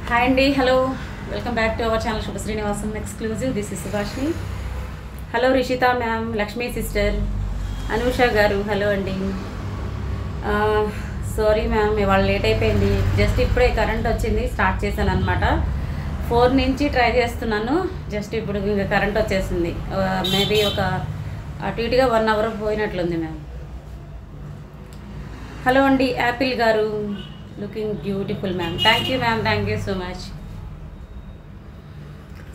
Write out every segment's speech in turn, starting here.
Hi అండి, hello, welcome back to our channel Subha Srinivasam exclusive. This is Subhashini. Hello Rishitha ma'am, Lakshmi sister, Anusha garu, hello అండి. Sorry ma'am, ఇవాళ late అయిపోయింది. Just ఇప్పుడే current వచ్చింది, start చేశాను అనమాట. 4 నుంచి ట్రై చేస్తున్నాను, జస్ట్ ఇప్పుడు ఇంకా కరెంట్ వచ్చేసింది. మేబీ ఒక అటు ఇటుగా 1 అవర్ పోయినట్లుంది మ్యామ్. హలో అండి, యాపిల్ గారు, looking beautiful ma'am. Thank you ma'am, thank you so much.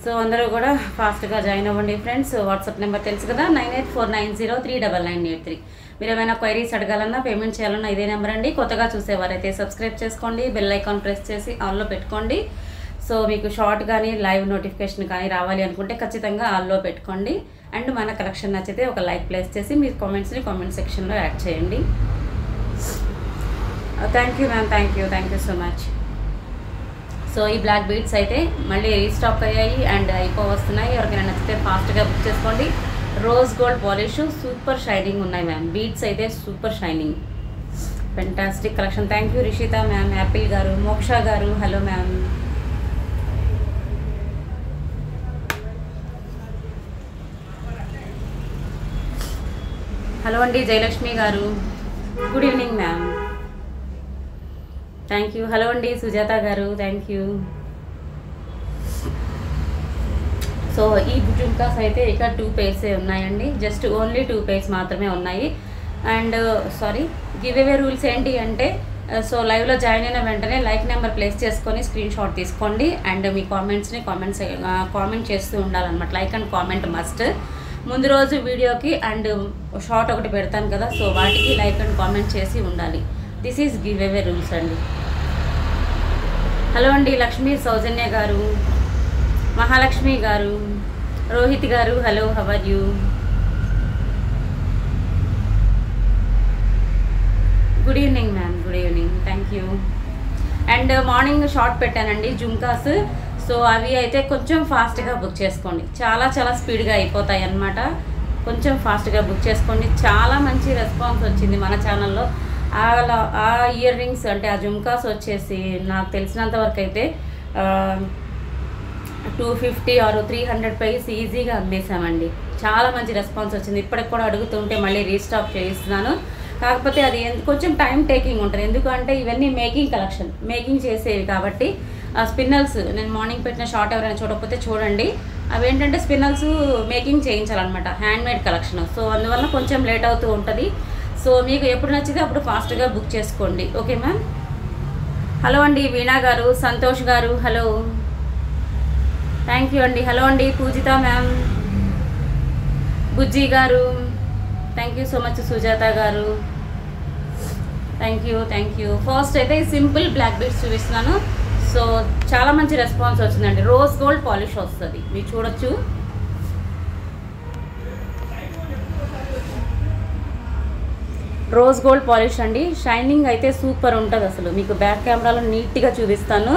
So అందరూ కూడా ఫాస్ట్గా జాయిన్ అవ్వండి ఫ్రెండ్స్. వాట్సాప్ నెంబర్ తెలుసు కదా, 9849039983. మీరు ఏమైనా క్వైరీస్ అడగాలన్నా, పేమెంట్ చేయాలన్నా ఇదే నెంబర్ అండి. కొత్తగా చూసేవారైతే సబ్స్క్రైబ్ చేసుకోండి, బెల్ ఐకాన్ ప్రెస్ చేసి ఆన్లో పెట్టుకోండి. సో మీకు షార్ట్ కానీ లైవ్ నోటిఫికేషన్ కానీ రావాలి అనుకుంటే ఖచ్చితంగా ఆన్లో పెట్టుకోండి. అండ్ మన కలెక్షన్ నచ్చితే ఒక లైక్ ప్లేస్ చేసి మీ కామెంట్స్ని కామెంట్ సెక్షన్లో యాడ్ చేయండి. Thank you ma'am, thank you so much. So ఈ బ్లాక్ బీడ్స్ అయితే మళ్ళీ రీస్టాక్ అయ్యాయి అండ్ అయిపోవస్తున్నాయి. ఎవరికైనా నచ్చితే ఫాస్ట్గా బుక్ చేసుకోండి. Rose gold polish super shining ఉన్నాయి మ్యామ్. బీడ్స్ అయితే super shining, fantastic collection. Thank you Rishita ma'am, Apple గారు, మోక్ష గారు, హలో మ్యామ్. హలో అండి, జయలక్ష్మి గారు, good evening ma'am. Thank you. Hello అండి, సుజాత గారు, థ్యాంక్ యూ. సో ఈ జుంకాస్ అయితే ఇక 2 పేర్సే ఉన్నాయండి. జస్ట్ ఓన్లీ 2 పేర్స్ మాత్రమే ఉన్నాయి. And sorry, give away rules ఏంటి అంటే, సో లైవ్లో జాయిన్ అయిన వెంటనే లైక్ నెంబర్ ప్లేస్ చేసుకొని స్క్రీన్ షాట్ తీసుకోండి. అండ్ మీ కామెంట్స్ని కామెంట్ చేస్తూ ఉండాలన్నమాట. Like and comment must. ముందు రోజు వీడియోకి అండ్ షార్ట్ ఒకటి పెడతాను కదా, సో వాటికి లైక్ అండ్ కామెంట్ చేసి ఉండాలి. This is giveaway rules అండి. హలో అండి, Lakshmi Soujanya garu, Mahalakshmi garu, Rohit garu, hello, how are you? Good evening ma'am, good evening, thank you. And morning short పెట్టానండి జుంకాస్. సో అవి అయితే కొంచెం ఫాస్ట్గా బుక్ చేసుకోండి, చాలా స్పీడ్గా అయిపోతాయి అన్నమాట. కొంచెం ఫాస్ట్గా బుక్ చేసుకోండి. చాలా మంచి రెస్పాన్స్ వచ్చింది మన ఛానల్లో. ఆ ఇయర్ రింగ్స్ అంటే ఆ జుంకాస్ వచ్చేసి నాకు తెలిసినంత వరకు అయితే 250 ఆర్ 300 ప్రైస్ ఈజీగా అమ్మేశామండి. చాలా మంచి రెస్పాన్స్ వచ్చింది. ఇప్పటికి కూడా అడుగుతుంటే మళ్ళీ రీస్టాక్ చేయిస్తున్నాను. కాకపోతే అది కొంచెం టైం టేకింగ్ ఉంటుంది. ఎందుకంటే ఇవన్నీ మేకింగ్ చేసేవి కాబట్టి. స్పిన్నల్స్ నేను మార్నింగ్ పెట్టిన షార్ట్ ఎవరైనా చూడకపోతే చూడండి. అవి ఏంటంటే స్పిన్నల్స్ మేకింగ్ చేయించాలన్నమాట, హ్యాండ్మేడ్ కలెక్షన్. సో అందువల్ల కొంచెం లేట్ అవుతూ ఉంటుంది. సో మీకు ఎప్పుడు నచ్చితే అప్పుడు ఫాస్ట్గా బుక్ చేసుకోండి, ఓకే మ్యామ్. హలో అండి, వీణా గారు, సంతోష్ గారు, హలో, థ్యాంక్ యూ అండి. హలో అండి, పూజిత మ్యామ్, బుజ్జి గారు, thank you so much. Sujatha గారు, థ్యాంక్ యూ. ఫస్ట్ అయితే సింపుల్ బ్లాక్ బీడ్స్ చూపిస్తున్నాను. సో చాలా మంచి రెస్పాన్స్ వచ్చిందండి. రోజ్ గోల్డ్ పాలిష్ వస్తుంది, మీరు చూడొచ్చు. రోజ్ గోల్డ్ పాలిష్ అండి. షైనింగ్ అయితే సూపర్ ఉంటుంది అసలు. మీకు బ్యాక్ కెమెరాలో నీట్గా చూపిస్తాను,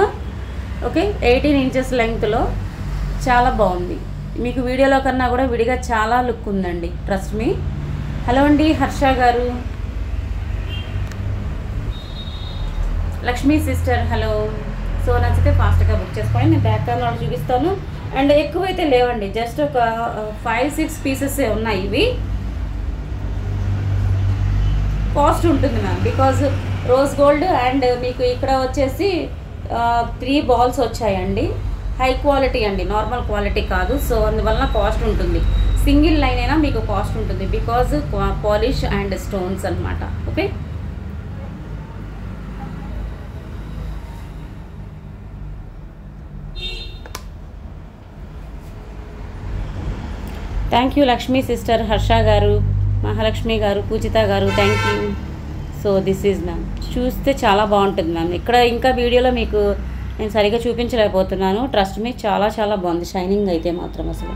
ఓకే. 18 ఇంచెస్ లెంగ్త్లో చాలా బాగుంది. మీకు వీడియోలో కన్నా కూడా విడిగా చాలా లుక్ ఉందండి, ట్రస్ట్ మీ. హలో అండి, హర్ష గారు, లక్ష్మీ సిస్టర్, హలో. సో నచ్చితే ఫాస్ట్గా బుక్ చేసుకోండి. నేను బ్యాక్ కెమెరాలో చూపిస్తాను. అండ్ ఎక్కువైతే లేవండి, జస్ట్ ఒక 5-6 పీసెసే ఉన్నాయి. ఇవి కాస్ట్ ఉంటుంది ma'am, because rose gold. And మీకు ఇక్కడ వచ్చేసి 3 బాల్స్ వచ్చాయండి. హై క్వాలిటీ అండి, నార్మల్ క్వాలిటీ కాదు. సో అందువల్ల కాస్ట్ ఉంటుంది. సింగిల్ లైన్ అయినా మీకు కాస్ట్ ఉంటుంది, బికాజ్ పాలిష్ అండ్ స్టోన్స్ అనమాట, okay. Thank you Lakshmi sister, Harsha గారు, మహాలక్ష్మి గారు, పూజిత గారు, thank you. So this is ma'am. చూస్తే చాలా బాగుంటుంది మ్యామ్. ఇక్కడ ఇంకా వీడియోలో మీకు నేను సరిగ్గా చూపించలేకపోతున్నాను, ట్రస్ట్ మీ. చాలా బాగుంది షైనింగ్ అయితే మాత్రం. అసలు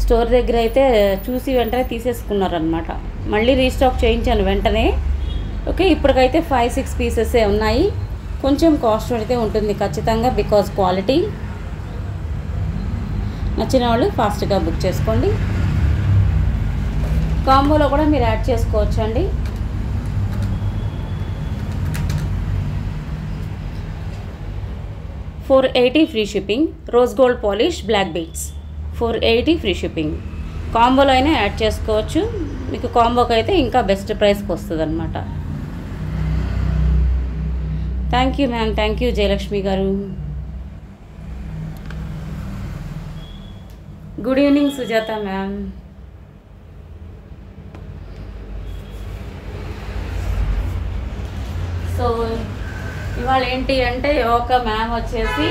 స్టోర్ దగ్గర అయితే చూసి వెంటనే తీసేసుకున్నారనమాట. మళ్ళీ రీస్టాక్ చేయించాను వెంటనే, ఓకే. ఇప్పటికైతే 5-6 పీసెసే ఉన్నాయి. కొంచెం కాస్ట్ అయితే ఉంటుంది ఖచ్చితంగా, బికాజ్ క్వాలిటీ. నచ్చిన వాళ్ళు ఫాస్ట్గా బుక్ చేసుకోండి. కాంబోలో కూడా మీరు యాడ్ చేసుకోవచ్చు అండి. 480 free shipping. Rose gold polish black beads 480 free shipping. కాంబోలో అయినా యాడ్ చేసుకోవచ్చు. మీకు కాంబోకి అయితే ఇంకా బెస్ట్ ప్రైస్కి వస్తుంది అనమాట. Thank you ma'am, thank you Jayalakshmi గారు. Good evening Sujatha ma'am. So ఇవాళ ఏంటి అంటే ఒక మ్యామ్ వచ్చేసి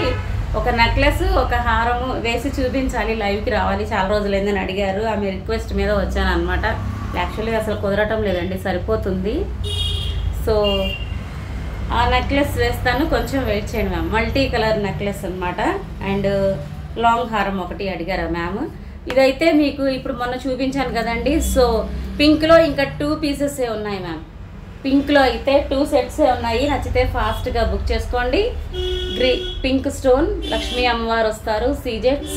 ఒక నెక్లెస్ ఒక హారము వేసి చూపించాలి, లైవ్కి రావాలి, చాలా రోజులైందని అడిగారు. ఆమె రిక్వెస్ట్ మీద వచ్చాను అనమాట. యాక్చువల్లీ అసలు కుదరటం లేదండి, సరిపోతుంది. సో ఆ నెక్లెస్ వేస్తాను, కొంచెం వెయిట్ చేయండి మ్యామ్. మల్టీ కలర్ నెక్లెస్ అనమాట. అండ్ లాంగ్ హారం ఒకటి అడిగారు మ్యామ్. ఇదైతే మీకు ఇప్పుడు మొన్న చూపించాను కదండి. సో పింక్లో ఇంకా 2 పీసెసే ఉన్నాయి మ్యామ్. పింక్లో అయితే 2 సెట్సే ఉన్నాయి. నచ్చితే ఫాస్ట్గా బుక్ చేసుకోండి. పింక్ స్టోన్ లక్ష్మీ అమ్మవారు వస్తారు. సీజెట్స్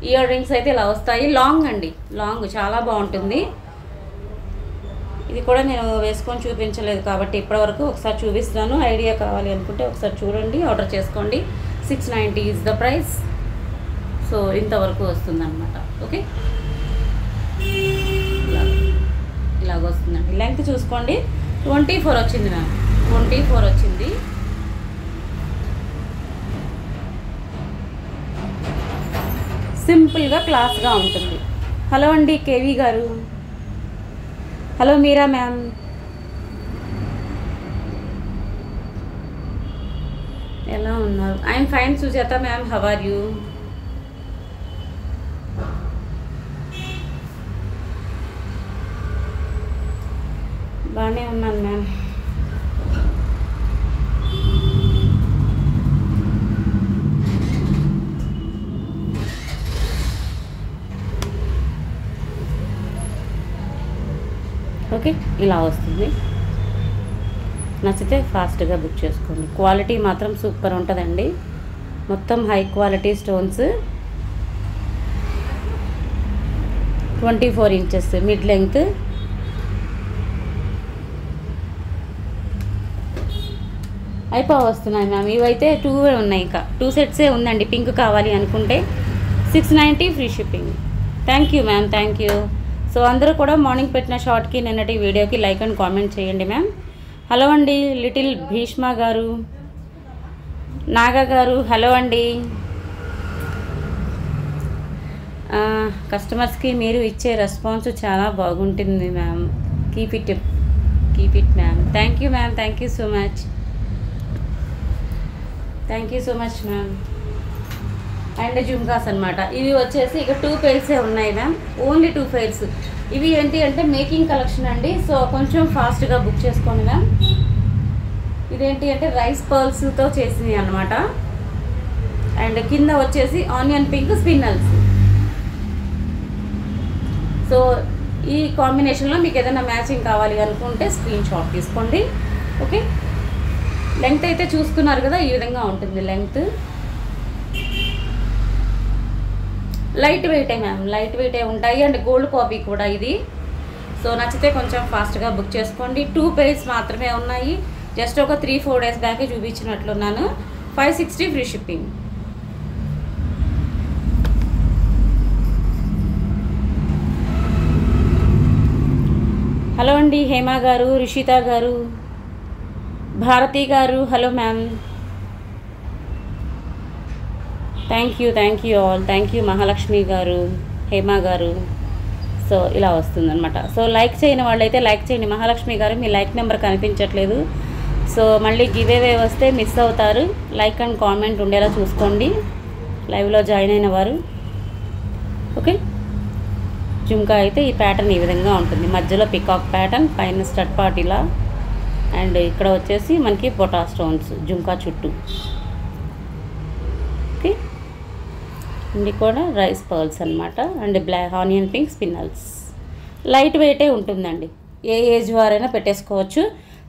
ఇయర్ రింగ్స్ అయితే ఇలా వస్తాయి. లాంగ్ అండి, లాంగ్ చాలా బాగుంటుంది. ఇది కూడా నేను వేసుకొని చూపించలేదు కాబట్టి ఇప్పటివరకు ఒకసారి చూపిస్తాను. ఐడియా కావాలి అనుకుంటే ఒకసారి చూడండి, ఆర్డర్ చేసుకోండి. 690 ఈజ్ ద ప్రైస్. సో ఇంతవరకు వస్తుందన్నమాట. ఓకే, ఇలాగ వస్తుందండి. లెంగ్త్ చూసుకోండి, 24 వచ్చింది మ్యామ్. 24 వచ్చింది. సింపుల్గా క్లాస్గా ఉంటుంది. హలో అండి కేవీ గారు. Hello Meera ma'am. ఎలా ఉన్నారు? I'm fine Sujatha ma'am, how are you? బాగానే ఉన్నాను మ్యామ్. ఓకే, ఇలా వస్తుంది. నచ్చితే ఫాస్ట్గా బుక్ చేసుకోండి. క్వాలిటీ మాత్రం సూపర్ ఉంటుందండి. మొత్తం high quality stones. 24 inches mid length. వస్తున్నాయి మ్యామ్. ఇవైతే 2 ఉన్నాయి, ఇంకా 2 సెట్సే ఉందండి. పింక్ కావాలి అనుకుంటే 690 free shipping. Thank you ma'am, thank you. So అందరూ కూడా మార్నింగ్ పెట్టిన షార్ట్కి నిన్నటి వీడియోకి లైక్ అండ్ కామెంట్ చేయండి మ్యామ్. హలో అండి లిటిల్ భీష్మ గారు, నాగా గారు, హలో అండి. కస్టమర్స్కి మీరు ఇచ్చే రెస్పాన్స్ చాలా బాగుంటుంది ma'am. Keep it ma'am. Thank you ma'am, thank you so much. Thank you so much ma'am. And jhumkas అనమాట. ఇవి వచ్చేసి ఇక 2 పెయిర్సే ఉన్నాయి మ్యామ్. Only 2 pairs. ఇవి ఏంటి అంటే మేకింగ్ కలెక్షన్ అండి. సో కొంచెం ఫాస్ట్గా బుక్ చేసుకోండి మ్యామ్. ఇదేంటి అంటే రైస్ పర్ల్స్తో చేసినవి అనమాట. అండ్ కింద వచ్చేసి ఆనియన్ పింక్ స్పిన్నల్స్. సో ఈ కాంబినేషన్లో మీకు ఏదైనా మ్యాచింగ్ కావాలి అనుకుంటే స్క్రీన్ షాట్ తీసుకోండి. ఓకే, లెంగ్త్ అయితే చూసుకున్నారు కదా, ఈ విధంగా ఉంటుంది లెంగ్త్. లైట్ వెయిటే మ్యామ్, లైట్ వెయిటే ఉంటాయి. అండ్ గోల్డ్ కాపీ కూడా ఇది. సో నచ్చితే కొంచెం ఫాస్ట్గా బుక్ చేసుకోండి. 2 పెయిర్స్ మాత్రమే ఉన్నాయి. జస్ట్ ఒక 3-4 డేస్ బ్యాకే చూపించినట్లున్నాను. 560 free shipping. హలో అండి హేమ గారు, రిషిత గారు, భారతి గారు, hello ma'am. Thank you all. Thank you Mahalakshmi గారు, హేమ గారు. సో ఇలా వస్తుందన్నమాట. సో లైక్ చేయని వాళ్ళైతే లైక్ చేయండి. మహాలక్ష్మి గారు మీ లైక్ నెంబర్ కనిపించట్లేదు. సో మళ్ళీ గివేవే వస్తే మిస్ అవుతారు. లైక్ అండ్ కామెంట్ ఉండేలా చూసుకోండి లైవ్లో జాయిన్ అయిన వారు. ఓకే, జుమ్కా అయితే ఈ ప్యాటర్న్ ఈ విధంగా ఉంటుంది. మధ్యలో పికాక్ ప్యాటర్న్, పైన స్టడ్ పార్ట్ ఇలా. అండ్ ఇక్కడ వచ్చేసి మనకి పొటా స్టోన్స్ జుమ్కా చుట్టూ. ఓకే, ఇది కూడా రైస్ పర్ల్స్ అనమాట. And black onion pink spinels. Light వెయిటే ఉంటుందండి. ఏ ఏజ్ వారైనా పెట్టేసుకోవచ్చు,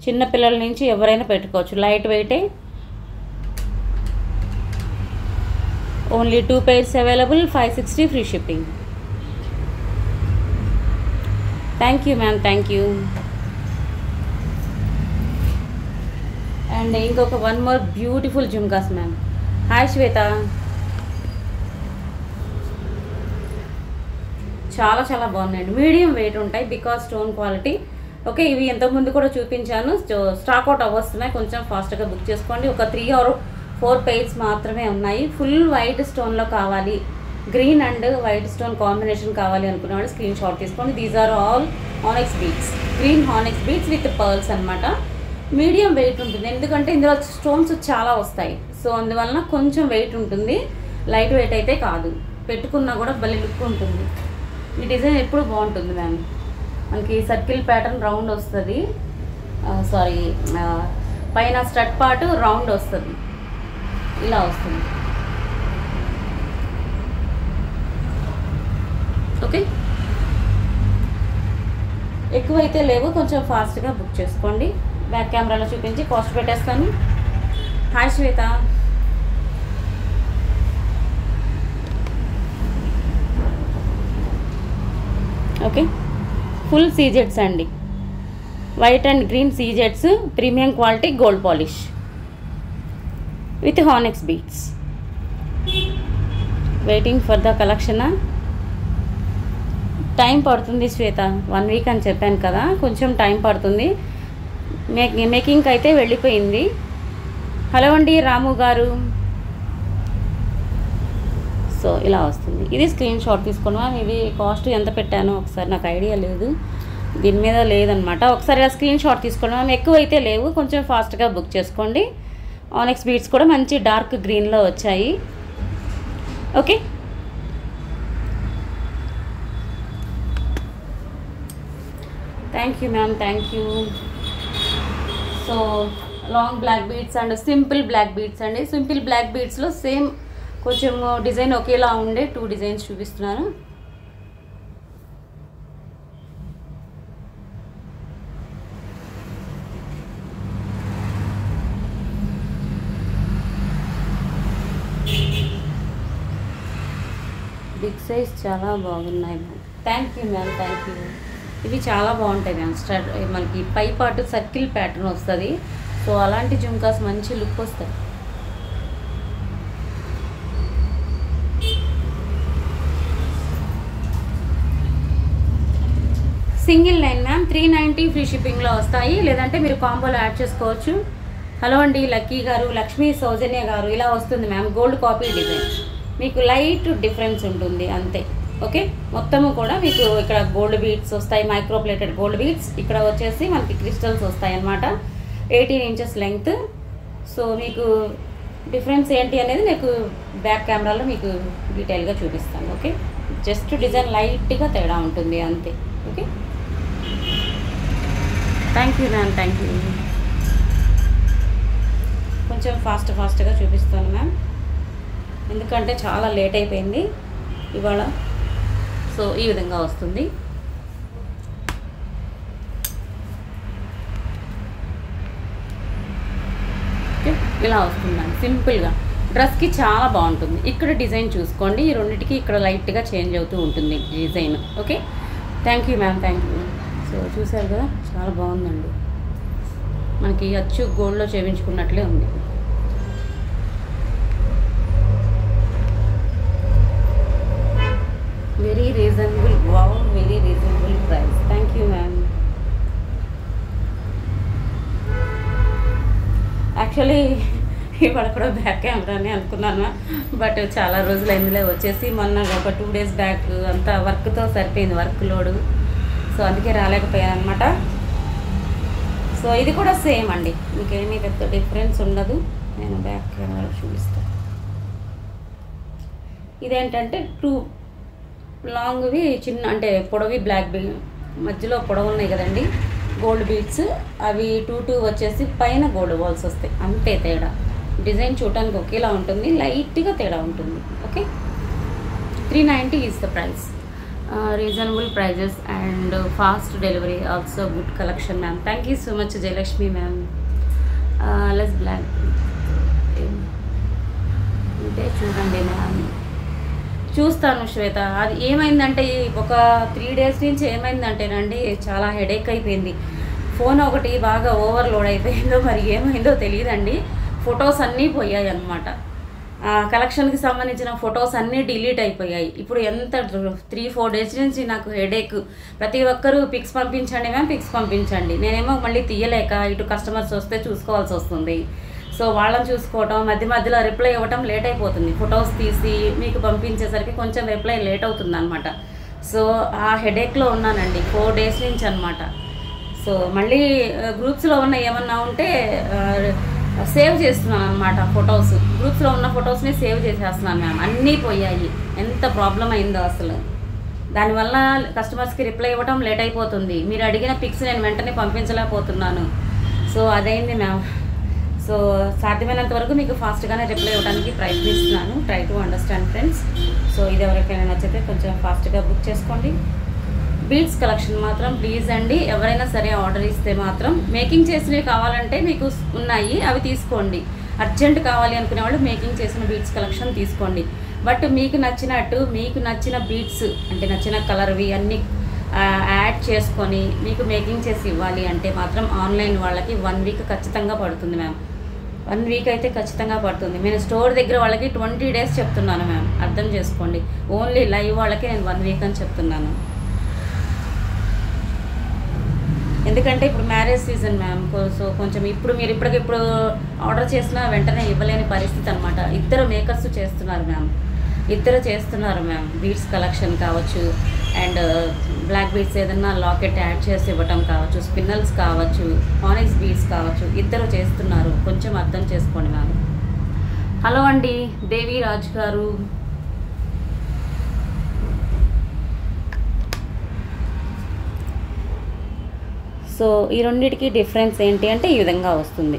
చిన్నపిల్లల నుంచి ఎవరైనా పెట్టుకోవచ్చు. లైట్ వెయిటే. Only 2 pairs available. 560 free shipping. Thank you ma'am, thank you. And ఇంకొక 1 more beautiful jhumkas ma'am. Hi Shweta. చాలా చాలా బాగున్నాయండి, మీడియం వెయిట్ ఉంటాయి బికాస్ స్టోన్ క్వాలిటీ. ఓకే, ఇవి ఇంతకుముందు కూడా చూపించాను, స్టాక్ అవుట్ అవ్వస్తున్నాయి, కొంచెం ఫాస్ట్గా బుక్ చేసుకోండి. ఒక 3 or 4 పెయిర్స్ మాత్రమే ఉన్నాయి. ఫుల్ వైట్ స్టోన్లో కావాలి, green and white stone combination కావాలి అనుకునేవాళ్ళు స్క్రీన్ షాట్ తీసుకోండి. These are all onyx beads, green onyx beads with pearls అనమాట. మీడియం వెయిట్ ఉంటుంది, ఎందుకంటే ఇందులో స్టోన్స్ చాలా వస్తాయి, సో అందువలన కొంచెం వెయిట్ ఉంటుంది, లైట్ వెయిట్ అయితే కాదు. పెట్టుకున్నా కూడా భలే లుక్ ఉంటుంది. ఈ డిజైన్ ఎప్పుడు బాగుంటుంది మ్యామ్. మనకి సర్కిల్ ప్యాటర్న్ రౌండ్ వస్తుంది, సారీ పైన స్టడ్ పార్ట్ రౌండ్ వస్తుంది, ఇలా వస్తుంది. ఓకే, ఎక్కువైతే లేవు, కొంచెం ఫాస్ట్గా బుక్ చేసుకోండి. బ్యాక్ కెమెరాలో చూపించి కాస్ట్ పెట్టేస్తాను. హాయ్ శ్వేత. ఓకే, ఫుల్ సీజెడ్స్ అండి, వైట్ అండ్ గ్రీన్ సీజెడ్స్, premium quality gold polish with హానెక్స్ beads. Waiting for the collection. Time పడుతుంది శ్వేత, 1 వీక్ అని చెప్పాను కదా, కొంచెం టైం పడుతుంది. మేకింగ్కి అయితే వెళ్ళిపోయింది. హలో అండి రాము గారు. సో ఇలా వస్తుంది, ఇది స్క్రీన్ షాట్ తీసుకున్నాం. ఇది కాస్ట్ ఎంత పెట్టానో ఒకసారి నాకు ఐడియా లేదు, దీని మీద లేదనమాట. ఒకసారి ఇలా స్క్రీన్ షాట్ తీసుకున్నాం. ఎక్కువ అయితే లేవు, కొంచెం ఫాస్ట్గా బుక్ చేసుకోండి. ఆనెక్స్ బీడ్స్ కూడా మంచి డార్క్ గ్రీన్లో వచ్చాయి. Okay, thank you ma'am, thank you. So long black beads and simple black beads అండి. సింపుల్ బ్లాక్ బీడ్స్లో సేమ్ కొంచెం డిజైన్ ఒకేలా ఉండే 2 డిజైన్స్ చూపిస్తున్నాను. బిగ్ సైజ్ చాలా బాగున్నాయి ma'am. Thank you ma'am, thank you. ఇవి చాలా బాగుంటాయి మ్యామ్. మనకి పై పాటు సర్కిల్ ప్యాటర్న్ వస్తుంది, సో అలాంటి జుమ్కాస్ మంచి లుక్ వస్తాయి. సింగిల్ లైన్ మ్యామ్, 390 ఫ్రీ షిప్పింగ్లో వస్తాయి, లేదంటే మీరు కాంబోలో యాడ్ చేసుకోవచ్చు. హలో అండి లక్కీ గారు, లక్ష్మీ సౌజన్య గారు. ఇలా వస్తుంది మ్యామ్, గోల్డ్ కాపీ డిజైన్, మీకు లైట్ డిఫరెన్స్ ఉంటుంది అంతే. ఓకే, మొత్తము కూడా మీకు ఇక్కడ గోల్డ్ బీడ్స్ వస్తాయి, మైక్రో ప్లేటెడ్ గోల్డ్ బీడ్స్. ఇక్కడ వచ్చేసి మనకి క్రిస్టల్స్ వస్తాయి అన్నమాట, 18 inches లెంగ్త్. సో మీకు డిఫరెన్స్ ఏంటి అనేది మీకు బ్యాక్ కెమెరాలో మీకు డీటెయిల్గా చూపిస్తాను. ఓకే, జస్ట్ డిజైన్ లైట్గా తేడా ఉంటుంది అంతే. Okay, thank you ma'am, thank you. కొంచెం ఫాస్ట్గా చూపిస్తాను మ్యామ్, ఎందుకంటే చాలా లేట్ అయిపోయింది ఇవాళ. సో ఈ విధంగా వస్తుంది. ఓకే, ఇలా వస్తుందండి సింపుల్గా. డ్రెస్కి చాలా బాగుంటుంది. ఇక్కడ డిజైన్ చూసుకోండి, ఈ రెండింటికి ఇక్కడ లైట్గా చేంజ్ అవుతూ ఉంటుంది design. Okay, thank you ma'am, thank you. So చూసారు కదా, చాలా బాగుందండి, మనకి అచ్చు గోల్డ్లో చేయించుకున్నట్లే ఉంది. Very reasonable, wow, very reasonable price. Thank you ma'am. Actually ఇవాళ కూడా బ్యాక్ కెమెరానే అనుకున్నాను, బట్ చాలా రోజులు ఇందులో వచ్చేసి మొన్న ఒక 2 days బ్యాక్ అంతా వర్క్తో సరిపోయింది, వర్క్ లోడు, సో అందుకే రాలేకపోయాను అనమాట. సో ఇది కూడా సేమ్ అండి, ఇంకేమీ పెద్ద డిఫరెన్స్ ఉండదు. నేను బ్యాక్ కెమెరా చూపిస్తాను. ఇదేంటంటే 2 లాంగ్వి చిన్న అంటే పొడవి బ్లాక్ బీడ్, మధ్యలో పొడవు ఉన్నాయి కదండి గోల్డ్ బీడ్స్, అవి 2 వచ్చేసి పైన గోల్డ్ బాల్స్ వస్తాయి, అంతే తేడా. డిజైన్ చూడటానికి ఒకేలా ఉంటుంది, లైట్గా తేడా ఉంటుంది. Okay, 390 is the price. Reasonable prices and fast delivery, also good collection ma'am. Thank you so much Jayalakshmi ma'am. Less black అంటే చూడండి మ్యామ్, చూస్తాను శ్వేత. అది ఏమైందంటే ఒక 3 days నుంచి ఏమైందంటేనండి, చాలా హెడేక్ అయిపోయింది. ఫోన్ ఒకటి బాగా ఓవర్లోడ్ అయిపోయిందో మరి ఏమైందో తెలియదండి, ఫొటోస్ అన్నీ పోయాయి అన్నమాట. కలెక్షన్కి సంబంధించిన ఫొటోస్ అన్నీ డిలీట్ అయిపోయాయి. ఇప్పుడు ఎంత 3-4 డేస్ నుంచి నాకు హెడేక్. ప్రతి ఒక్కరూ పిక్స్ పంపించండి మ్యామ్, పిక్స్ పంపించండి. నేనేమో మళ్ళీ తీయలేక ఇటు కస్టమర్స్ వస్తే చూసుకోవాల్సి వస్తుంది. సో వాళ్ళని చూసుకోవటం, మధ్య మధ్యలో రిప్లై ఇవ్వటం లేట్ అయిపోతుంది. ఫొటోస్ తీసి మీకు పంపించేసరికి కొంచెం రిప్లై లేట్ అవుతుంది అనమాట. సో ఆ హెడేక్లో ఉన్నానండి 4 డేస్ నుంచి అనమాట. సో మళ్ళీ గ్రూప్స్లో ఉన్న ఏమన్నా ఉంటే సేవ్ చేస్తున్నాను అనమాట. ఫొటోస్ గ్రూప్స్లో ఉన్న ఫొటోస్ని సేవ్ చేసేస్తున్నాను మ్యామ్. అన్నీ పోయాయి. ఎంత ప్రాబ్లం అయిందో అసలు. దానివల్ల కస్టమర్స్కి రిప్లై ఇవ్వటం లేట్ అయిపోతుంది. మీరు అడిగిన పిక్స్ నేను వెంటనే పంపించలేకపోతున్నాను. సో అదైంది మ్యామ్. సో సాధ్యమైనంత వరకు మీకు ఫాస్ట్గానే రిప్లై ఇవ్వడానికి ప్రయత్నిస్తున్నాను. Try to understand friends. So ఇది ఎవరికైనా నచ్చితే కొంచెం ఫాస్ట్గా బుక్ చేసుకోండి. బీడ్స్ కలెక్షన్ మాత్రం ప్లీజ్ అండి, ఎవరైనా సరే ఆర్డర్ ఇస్తే మాత్రం మేకింగ్ చేసినవి కావాలంటే మీకు ఉన్నాయి, అవి తీసుకోండి. అర్జెంట్ కావాలి అనుకునే వాళ్ళు మేకింగ్ చేసిన బీడ్స్ కలెక్షన్ తీసుకోండి. బట్ మీకు నచ్చినట్టు, మీకు నచ్చిన బీడ్స్ అంటే నచ్చిన కలర్వి అన్నీ యాడ్ చేసుకొని మీకు మేకింగ్ చేసి ఇవ్వాలి అంటే మాత్రం ఆన్లైన్ వాళ్ళకి 1 వీక్ ఖచ్చితంగా పడుతుంది మ్యామ్. 1 వీక్ అయితే ఖచ్చితంగా పడుతుంది. నేను స్టోర్ దగ్గర వాళ్ళకి 20 డేస్ చెప్తున్నాను మ్యామ్, అర్థం చేసుకోండి. ఓన్లీ లైవ్ వాళ్ళకి నేను 1 వీక్ అని చెప్తున్నాను. ఎందుకంటే ఇప్పుడు మ్యారేజ్ సీజన్ మ్యామ్. సో కొంచెం ఇప్పుడు మీరు ఇప్పటికిప్పుడు ఆర్డర్ చేసినా వెంటనే ఇవ్వలేని పరిస్థితి అనమాట. ఇద్దరు మేకర్స్ చేస్తున్నారు మ్యామ్, బీడ్స్ కలెక్షన్ కావచ్చు, అండ్ బ్లాక్ బీడ్స్ ఏదన్నా లాకెట్ యాడ్ చేసి ఇవ్వటం కావచ్చు, స్పిన్నల్స్ కావచ్చు, ఆనిక్స్ బీడ్స్ కావచ్చు, ఇద్దరు చేస్తున్నారు. కొంచెం అర్థం చేసుకోండి మ్యామ్. హలో అండి దేవి రాజ్ గారు. సో ఈ రెండింటికి డిఫరెన్స్ ఏంటి అంటే ఈ విధంగా వస్తుంది.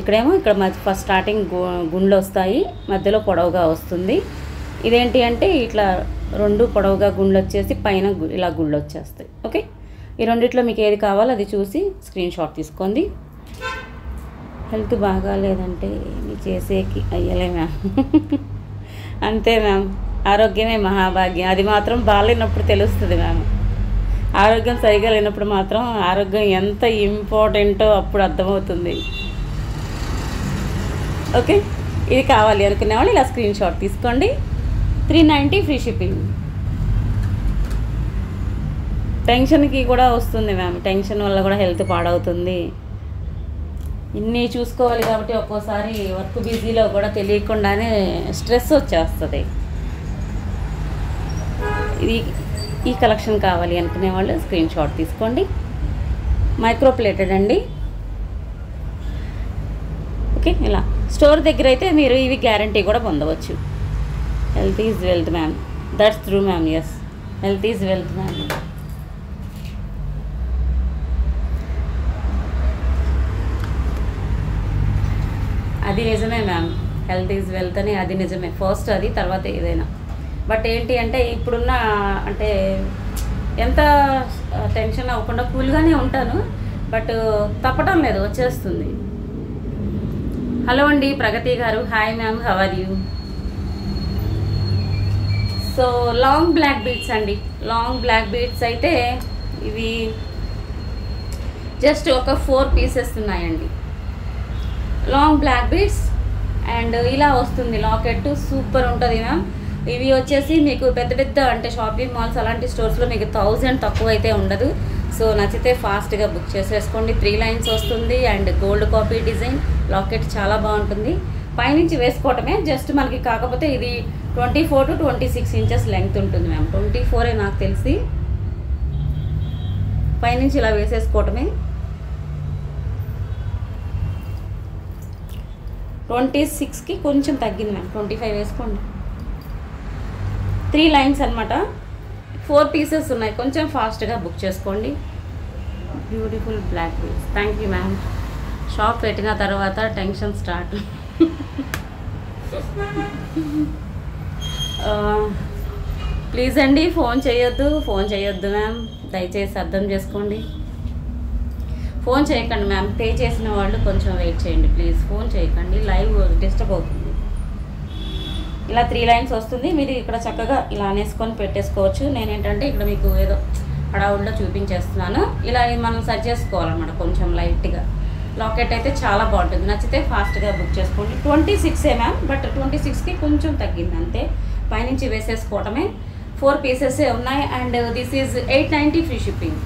ఇక్కడేమో ఇక్కడ ఫస్ట్ స్టార్టింగ్ గుండ్లు వస్తాయి, మధ్యలో పొడవుగా వస్తుంది. ఇదేంటి అంటే ఇట్లా 2 పొడవుగా గుండ్లు వచ్చేసి పైన ఇలా గుళ్ళు వచ్చేస్తాయి. ఓకే, ఈ రెండిట్లో మీకు ఏది కావాలో అది చూసి స్క్రీన్ షాట్ తీసుకోండి. హెల్త్ బాగా లేదంటే మీ చేసేకి అయ్యలే మ్యామ్. అంతే మ్యామ్, ఆరోగ్యమే మహాభాగ్యం. అది మాత్రం బాగాలేనప్పుడు తెలుస్తుంది మ్యామ్. ఆరోగ్యం సరిగా లేనప్పుడు మాత్రం ఆరోగ్యం ఎంత ఇంపార్టెంటో అప్పుడు అర్థమవుతుంది. ఓకే, ఇది కావాలి అనుకునే వాళ్ళు ఇలా స్క్రీన్ షాట్ తీసుకోండి. 390 ఫ్రీ షిప్పింగ్. టెన్షన్కి కూడా వస్తుంది మ్యామ్, టెన్షన్ వల్ల కూడా హెల్త్ పాడవుతుంది. ఇన్ని చూసుకోవాలి కాబట్టి ఒక్కోసారి వర్క్ బిజీలో కూడా తెలియకుండానే స్ట్రెస్ వచ్చేస్తుంది. ఈ కలెక్షన్ కావాలి అనుకునే వాళ్ళు స్క్రీన్ షాట్ తీసుకోండి. మైక్రో ప్లేటెడ్ అండి. ఓకే, ఇలా స్టోర్ దగ్గర అయితే మీరు ఇవి గ్యారంటీ కూడా పొందవచ్చు. Health is wealth ma'am, that's true ma'am. Yes, health is wealth ma'am. అది నిజమే మ్యామ్, హెల్త్ ఈజ్ వెల్త్ అని అది నిజమే. ఫస్ట్ అది, తర్వాత ఏదైనా. బట్ ఏంటి అంటే ఇప్పుడున్న అంటే ఎంత టెన్షన్ అవ్వకుండా కూల్గానే ఉంటాను, బట్ తప్పటం లేదు, వచ్చేస్తుంది. హలో అండి Pragathi garu. Hi ma'am, how are you? So long black beads అండి. లాంగ్ బ్లాక్ బీడ్స్ అయితే ఇవి జస్ట్ ఒక 4 పీసెస్ ఉన్నాయండి. లాంగ్ బ్లాక్ బీడ్స్ అండ్ ఇలా వస్తుంది లాకెట్. సూపర్ ఉంటుంది మ్యామ్. ఇవి వచ్చేసి మీకు పెద్ద పెద్ద అంటే షాపింగ్ మాల్స్ అలాంటి స్టోర్స్లో మీకు 1000 తక్కువ అయితే ఉండదు. సో నచ్చితే ఫాస్ట్గా బుక్ చేసేసుకోండి. 3 లైన్స్ వస్తుంది and gold copy design locket చాలా బాగుంటుంది. పైనుంచి వేసుకోవటమే జస్ట్ మనకి. కాకపోతే ఇది 24 to 26 ఇంచెస్ లెంగ్త్ ఉంటుంది మ్యామ్. 24 నాకు తెలిసి. పైనుంచి ఇలా వేసేసుకోవటమే. 26కి కొంచెం తగ్గింది మ్యామ్, 25 వేసుకోండి. 3 లైన్స్ అనమాట. 4 పీసెస్ ఉన్నాయి. కొంచెం ఫాస్ట్గా బుక్ చేసుకోండి. Beautiful black beads. Thank you ma'am. Shop పెట్టిన తర్వాత టెన్షన్ స్టార్ట్. ప్లీజ్ అండి ఫోన్ చేయొద్దు మ్యామ్, దయచేసి అర్థం చేసుకోండి. ఫోన్ చేయకండి మ్యామ్. పే చేసిన వాళ్ళు కొంచెం వెయిట్ చేయండి ప్లీజ్. ఫోన్ చేయకండి, లైవ్ డిస్టర్బ్ అవుతుంది. ఇలా 3 లైన్స్ వస్తుంది. మీరు ఇక్కడ చక్కగా ఇలా అనేసుకొని పెట్టేసుకోవచ్చు. నేనేంటంటే ఇక్కడ మీకు ఏదో హడావుడిలో చూపించేస్తున్నాను. ఇలా మనం సెట్ చేసుకోవాలన్నమాట కొంచెం లైట్గా. లాకెట్ అయితే చాలా బాగుంటుంది. నచ్చితే ఫాస్ట్గా బుక్ చేసుకోండి. 26 మ్యామ్, బట్ 26కి కొంచెం తగ్గింది అంతే. పైనుంచి వేసేసుకోవటమే. 4 పీసెసే ఉన్నాయి. And this is 890 free shipping.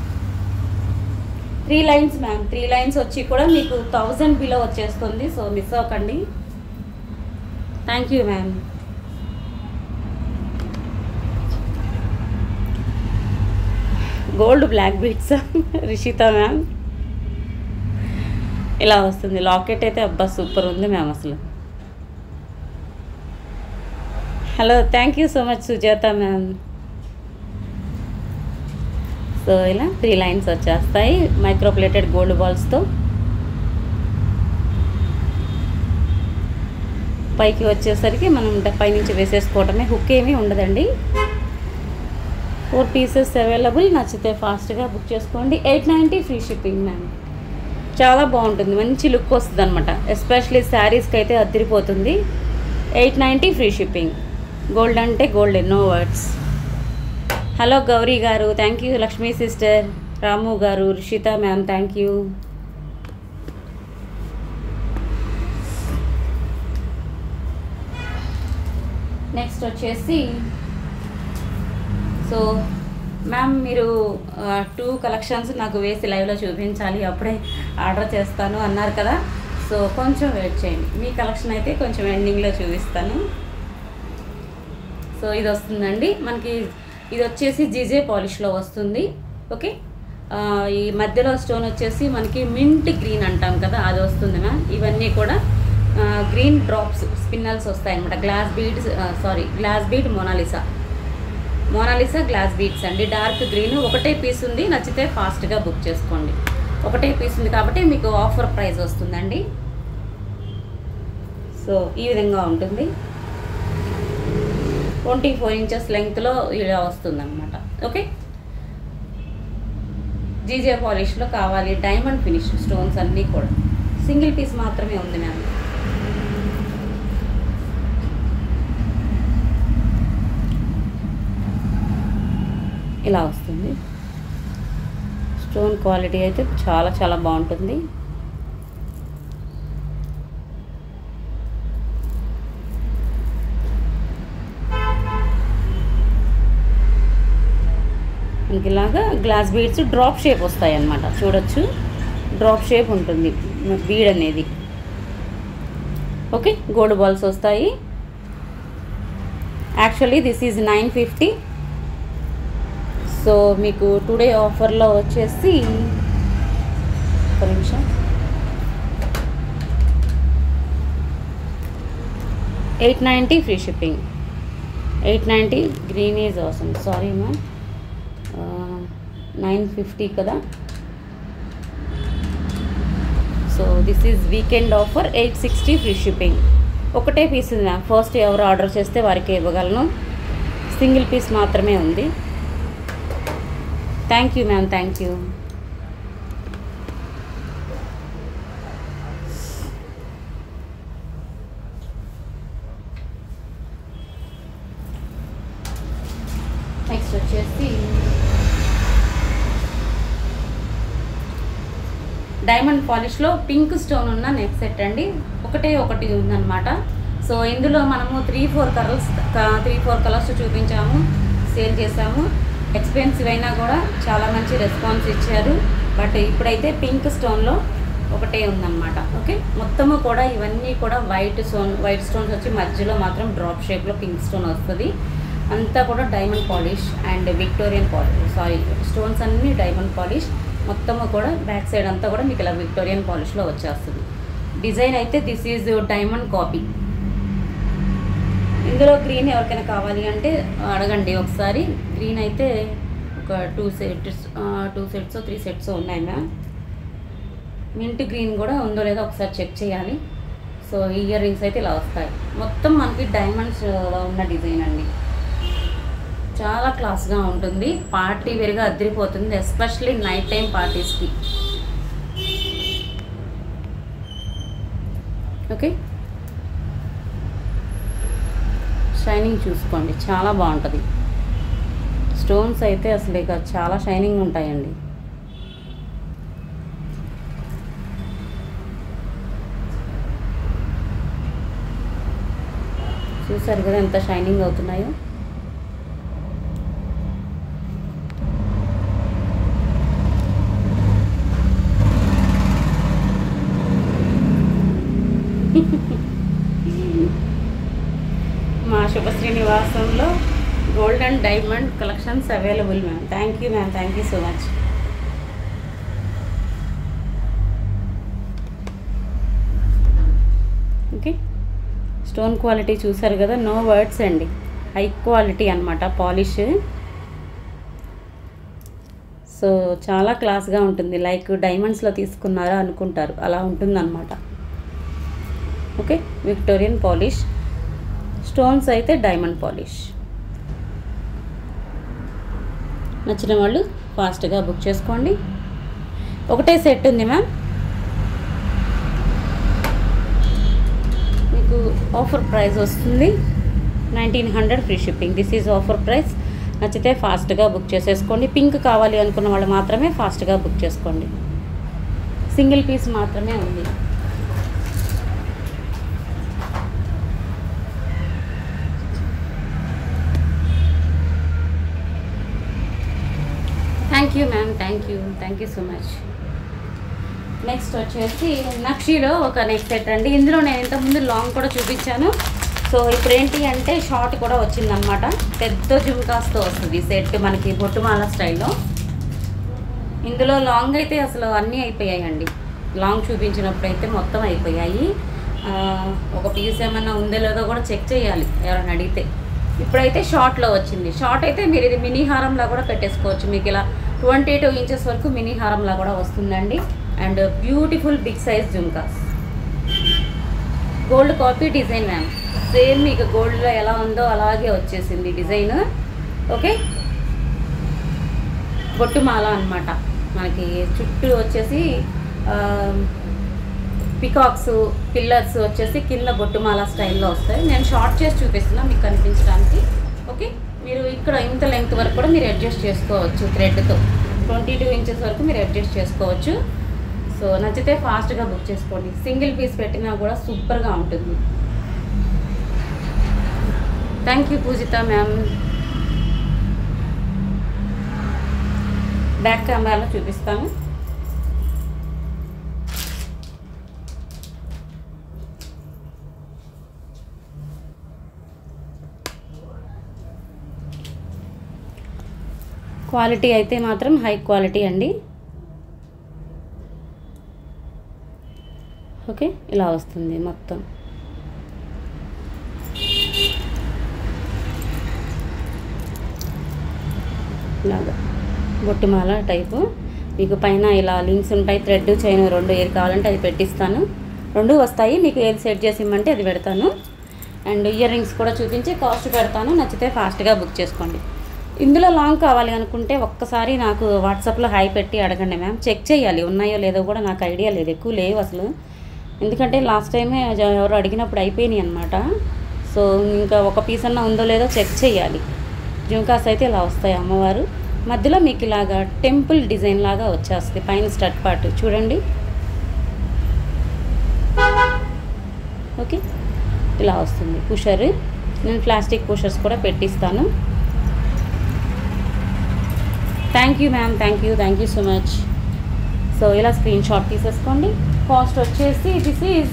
3 lines ma'am. 3 lines వచ్చి కూడా మీకు 1000 బిలో వచ్చేస్తుంది. సో మిస్ అవ్వకండి. Thank you ma'am. Gold black beads Rishitha ma'am. ఇలా వస్తుంది లాకెట్ అయితే. అబ్బా సూపర్ ఉంది మ్యామ్ అసలు. Hello, thank you so much Sujatha ma'am. So ఇలా 3 లైన్స్ వచ్చేస్తాయి మైక్రోప్లేటెడ్ గోల్డ్ బాల్స్తో. పైకి వచ్చేసరికి మనం పైనుంచి వేసేసుకోవటమే. హుక్ ఏమీ ఉండదండి. 4 పీసెస్ అవైలబుల్. నచ్చితే ఫాస్ట్గా బుక్ చేసుకోండి. 890 ఫ్రీ షిప్పింగ్ మ్యామ్. చాలా బాగుంటుంది, మంచి లుక్ వస్తుంది అనమాట. ఎస్పెషలీ శారీస్కి అయితే అదిరిపోతుంది. 890 ఫ్రీ షిప్పింగ్. గోల్డ్ అంటే gold, no words. Hello Gauri garu, thank you. Lakshmi sister, Ramu garu, Rishitha ma'am, thank you. Next వచ్చేసి సో మ్యామ్ మీరు 2 కలెక్షన్స్ నాకు వేసి లైవ్లో చూపించాలి, అప్పుడే ఆర్డర్ చేస్తాను అన్నారు కదా. సో కొంచెం వెయిట్ చేయండి. మీ కలెక్షన్ అయితే కొంచెం ఎండింగ్లో చూపిస్తాను. సో ఇది వస్తుందండి మనకి. ఇది వచ్చేసి జీజే పాలిష్లో వస్తుంది. ఓకే, ఈ మధ్యలో స్టోన్ వచ్చేసి మనకి మింట్ గ్రీన్ అంటాం కదా, అది వస్తుంది మ్యామ్. ఇవన్నీ కూడా గ్రీన్ డ్రాప్స్ స్పిన్నల్స్ వస్తాయి అనమాట. Glass bead Monalisa glass beads అండి. Dark green. ఒకటే పీస్ ఉంది. నచ్చితే ఫాస్ట్గా బుక్ చేసుకోండి. ఒకటే పీస్ ఉంది కాబట్టి మీకు ఆఫర్ ప్రైస్ వస్తుందండి. సో ఈ విధంగా ఉంటుంది. 24 ఇంచెస్ లెంగ్త్లో ఇలా వస్తుంది అనమాట. ఓకే, జీజే పాలిష్లో కావాలి. డైమండ్ ఫినిష్ స్టోన్స్ అన్నీ కూడా. సింగిల్ పీస్ మాత్రమే ఉంది మ్యామ్. ఇలా వస్తుంది. స్టోన్ క్వాలిటీ అయితే చాలా చాలా బాగుంటుంది. మనకి ఇలాగా గ్లాస్ బీడ్స్ డ్రాప్ షేప్ వస్తాయి అన్నమాట. చూడొచ్చు, డ్రాప్ షేప్ ఉంటుంది బీడ్ అనేది. ఓకే, గోల్డ్ బాల్స్ వస్తాయి. Actually this is 950. సో మీకు టుడే ఆఫర్లో వచ్చేసి ఒక నిమిషం 890 ఫ్రీ షిప్పింగ్. 890. గ్రీన్ ఈజ్ అవసరం. సారీ మ్యామ్, 950 కదా. So this is weekend offer. 860 free shipping. ఒకటే పీస్ ఉంది మ్యామ్. ఫస్ట్ ఎవరు ఆర్డర్ చేస్తే వారికి ఇవ్వగలను. సింగిల్ పీస్ మాత్రమే ఉంది. Thank you ma'am, thank you. Next వచ్చేసి డైమండ్ పాలిష్లో పింక్ స్టోన్ ఉన్న నెక్ సెట్ అండి. ఒకటి ఉందన్నమాట. సో ఇందులో మనము 3-4 కలర్స్ చూపించాము, సేల్ చేసాము. ఎక్స్పెన్సివ్ అయినా కూడా చాలా మంచి రెస్పాన్స్ ఇచ్చారు. బట్ ఇప్పుడైతే పింక్ స్టోన్లో ఒకటే ఉందన్నమాట. ఓకే, మొత్తము కూడా ఇవన్నీ కూడా వైట్ స్టోన్స్ వచ్చి మధ్యలో మాత్రం డ్రాప్ షేప్లో పింక్ స్టోన్ వస్తుంది. అంతా కూడా diamond polish and Victorian polish. Stones అన్నీ డైమండ్ పాలిష్. మొత్తము కూడా బ్యాక్ సైడ్ అంతా కూడా మీకు ఇలా విక్టోరియన్ పాలిష్లో వచ్చేస్తుంది. డిజైన్ అయితే దిస్ ఈజ్ డైమండ్ కాపీ. ఇందులో గ్రీన్ ఎవరికైనా కావాలి అంటే అడగండి ఒకసారి. గ్రీన్ అయితే ఒక 2 సెట్స్ 3 సెట్స్ ఉన్నాయి మ్యామ్. మింట్ గ్రీన్ కూడా ఉందో లేదో ఒకసారి చెక్ చేయాలి. సో ఇయర్ రింగ్స్ అయితే ఇలా వస్తాయి. మొత్తం మనకి డైమండ్స్లో ఉన్న డిజైన్ అండి. చాలా క్లాస్గా ఉంటుంది. పార్టీ వేర్గా అదిరిపోతుంది, ఎస్పెషల్లీ నైట్ టైం పార్టీస్కి. ఓకే, షైనింగ్ చూసుకోండి, చాలా బాగుంటుంది. స్టోన్స్ అయితే అసలు ఇక చాలా షైనింగ్ ఉంటాయండి. చూసారు కదా ఎంత షైనింగ్ అవుతున్నాయో. మా శుభ శ్రీనివాసంలో gold and diamond collections available ma'am. Thank you ma'am, thank you so much. Okay, stone quality చూసారు కదా, నో వర్డ్స్ అండి, హై క్వాలిటీ అన్నమాట పాలిష్. సో చాలా క్లాస్గా ఉంటుంది, లైక్ డైమండ్స్లో తీసుకున్నారా అనుకుంటారు, అలా ఉంటుందన్నమాట. ఓకే, విక్టోరియన్ పాలిష్, స్టోన్స్ అయితే డైమండ్ పాలిష్. నచ్చిన వాళ్ళు ఫాస్ట్గా బుక్ చేసుకోండి. ఒకటే సెట్ ఉంది మ్యామ్, మీకు ఆఫర్ ప్రైస్ వస్తుంది 1900 free shipping. This is offer price. నచ్చితే ఫాస్ట్గా బుక్ చేసేసుకోండి. పింక్ కావాలి అనుకున్న వాళ్ళు మాత్రమే ఫాస్ట్గా బుక్ చేసుకోండి. సింగిల్ పీస్ మాత్రమే ఉంది. Thank you ma'am, thank you so much. Next వచ్చేసి నక్షీలో ఒక నెక్ సెట్ అండి. ఇందులో నేను ఇంతకుముందు లాంగ్ కూడా చూపించాను. సో ఇప్పుడు ఏంటి అంటే షార్ట్ కూడా వచ్చిందనమాట. పెద్ద జుమ్కాస్తో వస్తుంది సెట్, మనకి బొట్టుమాల స్టైల్లో. ఇందులో లాంగ్ అయితే అసలు అన్నీ అయిపోయాయండి. లాంగ్ చూపించినప్పుడు అయితే మొత్తం అయిపోయాయి. ఒక పీస్ ఏమన్నా ఉందో లేదో కూడా చెక్ చేయాలి ఎవరైనా అడిగితే. ఇప్పుడైతే షార్ట్లో వచ్చింది. షార్ట్ అయితే మీరు ఇది మినీ హారంలా కూడా పెట్టేసుకోవచ్చు. మీకు ఇలా 22 ఇంచెస్ వరకు మినీ హారంలా కూడా వస్తుందండి. And beautiful big size jhumkas, gold copy design ma'am. Same మీకు గోల్డ్లో ఎలా ఉందో అలాగే వచ్చేసింది డిజైన్. ఓకే, బొట్టుమాల అనమాట. మనకి చుట్టూ వచ్చేసి పికాక్స్, పిల్లర్స్ వచ్చేసి కింద బొట్టుమాల స్టైల్లో వస్తాయి. నేను షార్ట్ చేసి చూపిస్తున్నాను మీకు కనిపించడానికి. ఓకే, మీరు ఇక్కడ ఇంత లెంగ్త్ వరకు కూడా మీరు అడ్జస్ట్ చేసుకోవచ్చు థ్రెడ్తో. 22 ఇంచెస్ వరకు మీరు అడ్జస్ట్ చేసుకోవచ్చు. సో నచ్చితే ఫాస్ట్గా బుక్ చేసుకోండి. సింగిల్ పీస్ పెట్టినా కూడా సూపర్గా ఉంటుంది. Thank you Poojitha ma'am. Back కెమెరాలో చూపిస్తాను. క్వాలిటీ అయితే మాత్రం హై క్వాలిటీ అండి. ఓకే, ఇలా వస్తుంది మొత్తం. ఇలాగా బొట్టుమాల టైపు. మీకు పైన ఇలా లింక్స్ ఉంటాయి, థ్రెడ్ చైన్ రెండు ఏది కావాలంటే అది పెట్టిస్తాను. రెండు వస్తాయి, మీకు ఏది సెట్ చేసి ఇమ్మంటే అది పెడతాను. అండ్ ఇయర్ రింగ్స్ కూడా చూపించి కాస్ట్ పెడతాను. నచ్చితే ఫాస్ట్గా బుక్ చేసుకోండి. ఇందులో లాంగ్ కావాలి అనుకుంటే ఒక్కసారి నాకు వాట్సాప్లో హాయ్ పెట్టి అడగండి మ్యామ్. చెక్ చేయాలి ఉన్నాయో లేదో కూడా, నాకు ఐడియా లేదు, ఎక్కువ లేవు అసలు. ఎందుకంటే లాస్ట్ టైమే ఎవరు అడిగినప్పుడు అయిపోయినాయి అనమాట. సో ఇంకా ఒక పీస్ అన్నా ఉందో లేదో చెక్ చేయాలి. జుమ్కాస్ అయితే ఇలా వస్తాయి అమ్మవారు. మధ్యలో మీకు ఇలాగా టెంపుల్ డిజైన్ లాగా వచ్చేస్తుంది. పైన స్టడ్ పార్ట్ చూడండి. ఓకే, ఇలా వస్తుంది పుషర్. నేను ప్లాస్టిక్ పుషర్స్ కూడా పెట్టిస్తాను. Thank you ma'am, thank you so much. So ఇలా స్క్రీన్ షాట్ తీసేసుకోండి. కాస్ట్ వచ్చేసి this is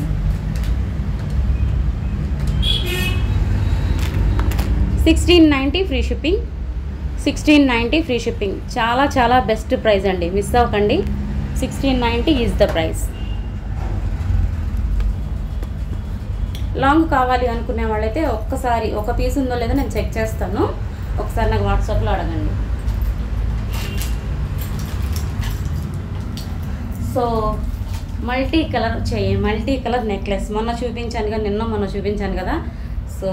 1690 free shipping. 1690 free shipping. చాలా చాలా బెస్ట్ ప్రైస్ అండి, మిస్ అవ్వకండి. 1690 ఈజ్ ద ప్రైస్. లాంగ్ కావాలి అనుకునే వాళ్ళైతే ఒక్కసారి ఒక పీస్ ఉందో లేదో నేను చెక్ చేస్తాను. ఒకసారి నాకు వాట్సాప్లో అడగండి. సో మల్టీ కలర్ నెక్లెస్ మొన్న చూపించాను కదా. సో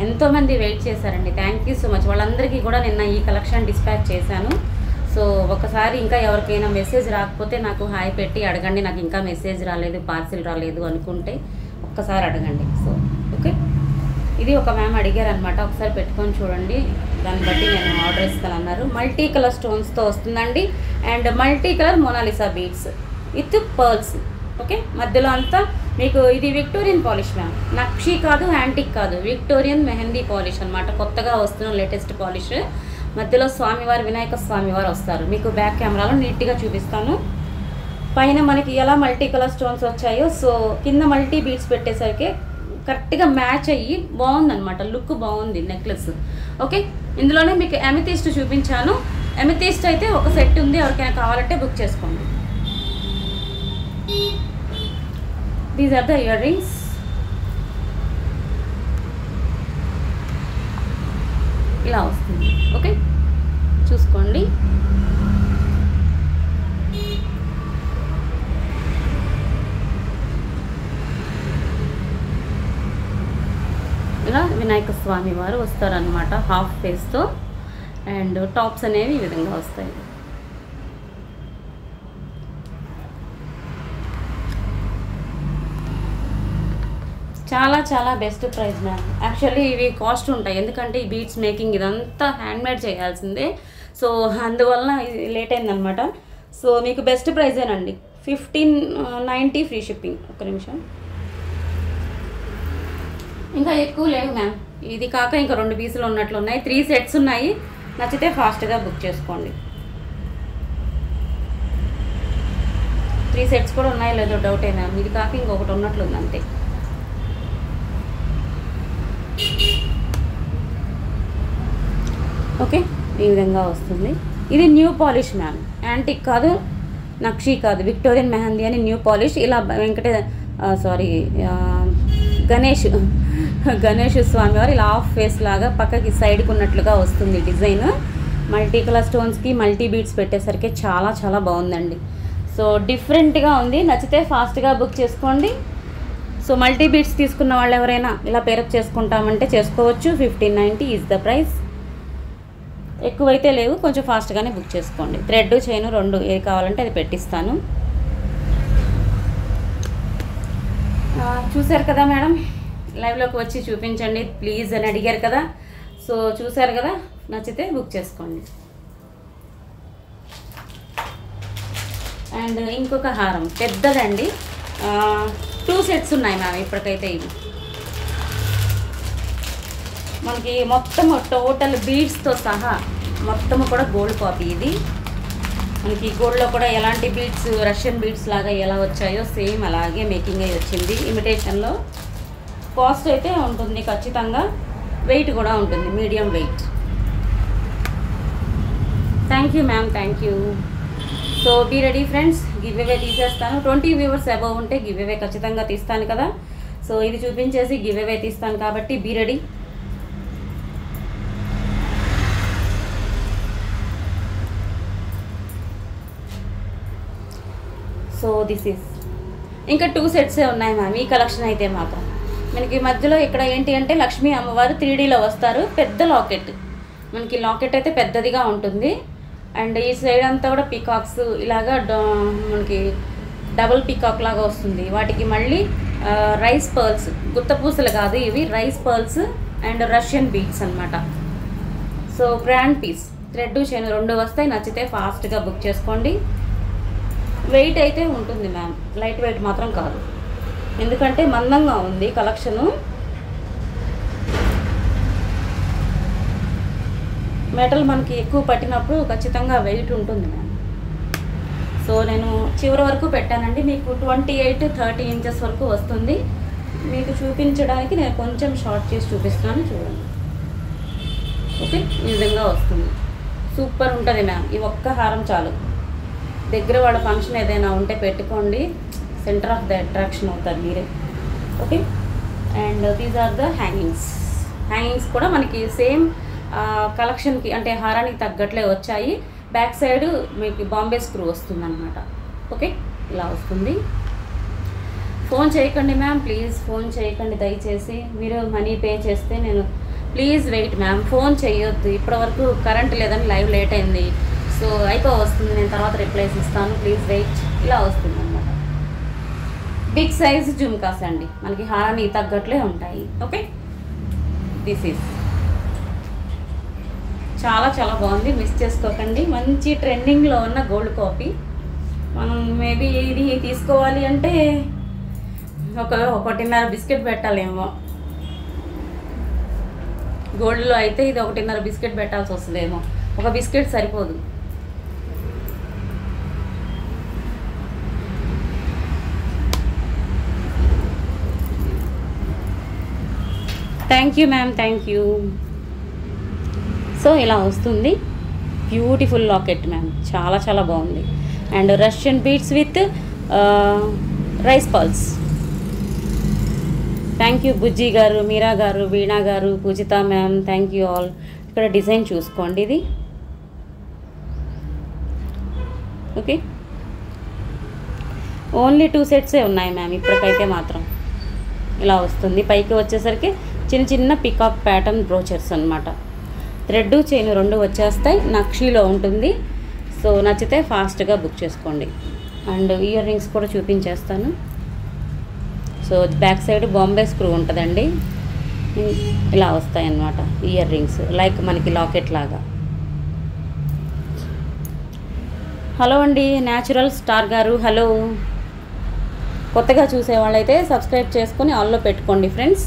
ఎంతోమంది వెయిట్ చేశారండి. Thank you so much. వాళ్ళందరికీ కూడా నిన్న ఈ కలెక్షన్ డిస్పాచ్ చేశాను. సో ఒకసారి ఇంకా ఎవరికైనా మెసేజ్ రాకపోతే నాకు హాయ్ పెట్టి అడగండి. నాకు ఇంకా మెసేజ్ రాలేదు, పార్సిల్ రాలేదు అనుకుంటే ఒక్కసారి అడగండి. సో ఓకే, ఇది ఒక మ్యామ్ అడిగారనమాట. ఒకసారి పెట్టుకొని చూడండి, దాన్ని బట్టి నేను ఆర్డర్ ఇస్తానన్నారు. మల్టీ కలర్ స్టోన్స్తో వస్తుందండి. And multi colour Mona Lisa beads with pearls. Okay, మధ్యలో అంతా మీకు ఇది విక్టోరియన్ పాలిష్ మ్యామ్, నక్షి కాదు, యాంటిక్ కాదు, విక్టోరియన్ మెహందీ పాలిష్ అనమాట. కొత్తగా వస్తున్న లేటెస్ట్ పాలిష్. మధ్యలో స్వామివారు, వినాయక స్వామివారు వస్తారు. మీకు బ్యాక్ కెమెరాలో నీట్గా చూపిస్తాను. పైన మనకి ఎలా మల్టీ కలర్ స్టోన్స్ వచ్చాయో, సో కింద మల్టీ బీడ్స్ పెట్టేసరికి కరెక్ట్గా మ్యాచ్ అయ్యి బాగుందనమాట. లుక్ బాగుంది నెక్లెస్. ఓకే, ఇందులోనే మీకు ఎమితిస్ట్ చూపించాను. ఎమితిస్ట్ అయితే ఒక సెట్ ఉంది, ఎవరికైనా కావాలంటే బుక్ చేసుకోండి. These are the earrings. ఇలా వస్తుంది. ఓకే, చూసుకోండి. ఇలా వినాయక స్వామి వారు వస్తారనమాట హాఫ్ ఫేస్తో. అండ్ టాప్స్ అనేవి ఈ విధంగా వస్తాయి. చాలా చాలా బెస్ట్ ప్రైస్ మ్యామ్. యాక్చువల్లీ ఇవి కాస్ట్ ఉంటాయి, ఎందుకంటే ఈ బీడ్స్ మేకింగ్ ఇదంతా హ్యాండ్మేడ్ చేయాల్సిందే. సో అందువలన ఇది లేట్ అయిందనమాట. సో మీకు బెస్ట్ ప్రైజేనండి, 1590 ఫ్రీ షిప్పింగ్. ఒక నిమిషం, ఇంకా ఎక్కువ లేవు మ్యామ్. ఇది కాక ఇంకా 2 పీసులు ఉన్నట్లు ఉన్నాయి. 3 సెట్స్ ఉన్నాయి. నచ్చితే ఫాస్ట్గా బుక్ చేసుకోండి. 3 సెట్స్ కూడా ఉన్నాయో లేదో డౌటే మ్యామ్. ఇది కాక ఇంకొకటి ఉన్నట్లుంది అంతే. ఓకే, ఈ విధంగా వస్తుంది. ఇది న్యూ పాలిష్ మ్యామ్, యాంటిక్ కాదు, నక్షి కాదు, విక్టోరియన్ మెహందీ అని న్యూ పాలిష్. ఇలా గణేష్ స్వామి వారు ఇలా హాఫ్ ఫేస్ లాగా పక్కకి సైడ్కి ఉన్నట్లుగా వస్తుంది డిజైన్. మల్టీ కలర్ స్టోన్స్కి మల్టీ బీడ్స్ పెట్టేసరికి చాలా చాలా బాగుందండి. సో డిఫరెంట్గా ఉంది. నచ్చితే ఫాస్ట్గా బుక్ చేసుకోండి. సో మల్టీ బీడ్స్ తీసుకున్న వాళ్ళు ఎవరైనా ఇలా పేరప్ చేసుకుంటామంటే చేసుకోవచ్చు. 1590 ఈజ్ ద ప్రైస్. ఎక్కువైతే లేవు, కొంచెం ఫాస్ట్గానే బుక్ చేసుకోండి. థ్రెడ్, చైన్ 2 ఏది కావాలంటే అది పెట్టిస్తాను. చూశారు కదా మేడం, లైవ్లోకి వచ్చి చూపించండి ప్లీజ్ అని అడిగారు కదా. సో చూశారు కదా, నచ్చితే బుక్ చేసుకోండి. అండ్ ఇంకొక హారం పెద్దదండి, 2 సెట్స్ ఉన్నాయి మ్యామ్ ఇప్పటికైతే. ఇవి మనకి మొత్తం టోటల్ బీడ్స్తో సహా మొత్తం కూడా గోల్డ్ కాపీ. ఇది మనకి గోల్డ్లో కూడా ఎలాంటి బీడ్స్, రష్యన్ బీడ్స్ లాగా ఎలా వచ్చాయో సేమ్ అలాగే మేకింగ్ అయ్యి వచ్చింది ఇమిటేషన్లో. కాస్ట్ అయితే ఉంటుంది ఖచ్చితంగా, వెయిట్ కూడా ఉంటుంది, medium weight. Thank you ma'am, thank you. So be ready friends, giveaway తీసేస్తాను. 20 వ్యూవర్స్ అబవ్ ఉంటే గివ్ అవే ఖచ్చితంగా తీస్తాను కదా. సో ఇది చూపించేసి గివ్ అవే తీస్తాను కాబట్టి be ready. So this is ఇంకా 2 సెట్సే ఉన్నాయి మ్యామ్ ఈ కలెక్షన్ అయితే మాత్రం. మనకి మధ్యలో ఇక్కడ ఏంటి అంటే లక్ష్మీ అమ్మవారు 3Dలో వస్తారు. పెద్ద లాకెట్, మనకి లాకెట్ అయితే పెద్దదిగా ఉంటుంది. అండ్ ఈ సైడ్ అంతా కూడా పీకాక్స్ ఇలాగా మనకి డబుల్ పీకాక్ లాగా వస్తుంది. వాటికి మళ్ళీ రైస్ పర్ల్స్, గుత్తపూసలు కాదు ఇవి, rice pearls and Russian beads అనమాట. So grand piece, thread, chain 2 వస్తాయి. నచ్చితే ఫాస్ట్గా బుక్ చేసుకోండి. వెయిట్ అయితే ఉంటుంది మ్యామ్, లైట్ వెయిట్ మాత్రం కాదు, ఎందుకంటే మందంగా ఉంది కలెక్షను. మెటల్ మనకి ఎక్కువ పట్టినప్పుడు ఖచ్చితంగా వెయిట్ ఉంటుంది మ్యామ్. సో నేను చివరి వరకు పెట్టానండి, మీకు 28-30 ఇంచెస్ వరకు వస్తుంది. మీకు చూపించడానికి నేను కొంచెం షార్ట్ చేసి చూపిస్తున్నాను, చూడండి. ఓకే, ఈ విధంగా వస్తుంది. సూపర్ ఉంటుంది మ్యామ్. ఈ ఒక్క హారం చాలు. దగ్గర వాళ్ళ ఫంక్షన్ ఏదైనా ఉంటే పెట్టుకోండి, సెంటర్ ఆఫ్ ద అట్రాక్షన్ అవుతారు మీరే. Okay, and these are the hangings కూడా మనకి సేమ్ కలెక్షన్కి అంటే హారానికి తగ్గట్లే వచ్చాయి. బ్యాక్ సైడ్ మీకు బాంబే స్క్రూ వస్తుంది అనమాట. ఓకే, ఇలా వస్తుంది. ఫోన్ చేయకండి మ్యామ్, ప్లీజ్ ఫోన్ చేయకండి దయచేసి. మీరు మనీ పే చేస్తే నేను ప్లీజ్ వెయిట్ మ్యామ్, ఫోన్ చేయొద్దు. ఇప్పటివరకు కరెంట్ లేదని లైవ్ లేట్ అయింది. సో వస్తుంది, నేను తర్వాత రిప్లైస్ ఇస్తాను, ప్లీజ్ వెయిట్. ఇలా వస్తుంది అనమాట. బిగ్ సైజ్ జుమ్కాస్ అండి, మనకి హారానికి తగ్గట్లే ఉంటాయి. ఓకే, దిస్ ఈజ్ చాలా చాలా బాగుంది, మిస్ చేసుకోకండి. మంచి ట్రెండింగ్లో ఉన్న గోల్డ్ కాపీ. మనం మేబీ ఇది తీసుకోవాలి అంటే 1.5 బిస్కెట్ పెట్టాలేమో. గోల్డ్లో అయితే ఇది 1.5 బిస్కెట్ పెట్టాల్సి వస్తుందేమో. ఒక బిస్కెట్ సరిపోదు. Thank you ma'am, thank you. So ఇలా వస్తుంది. బ్యూటిఫుల్ లాకెట్ మ్యామ్, చాలా చాలా బాగుంది. And Russian beads with rice pearls. Thank you Bujji garu, Meera garu, Veena garu, Poojitha ma'am, thank you all. ఇక్కడ డిజైన్ చూసుకోండి. ఇది ఓకే, ఓన్లీ 2 సెట్సే ఉన్నాయి మ్యామ్ ఇప్పటికైతే మాత్రం. ఇలా వస్తుంది. పైకి వచ్చేసరికి చిన్న చిన్న పికాక్ ప్యాటర్న్ బ్రోచర్స్ అనమాట. థ్రెడ్ చైన్ 2 వచ్చేస్తాయి. నక్షీలో ఉంటుంది. సో నచ్చితే ఫాస్ట్గా బుక్ చేసుకోండి. అండ్ ఇయర్ రింగ్స్ కూడా చూపించేస్తాను. So back side Bombay screw ఉంటుందండి. ఇలా వస్తాయి అన్నమాట ఇయర్ రింగ్స్, లైక్ మనకి లాకెట్ లాగా. హలో అండి న్యాచురల్ స్టార్ గారు, హలో. కొత్తగా చూసే వాళ్ళైతే సబ్స్క్రైబ్ చేసుకొని ఆల్లో పెట్టుకోండి ఫ్రెండ్స్.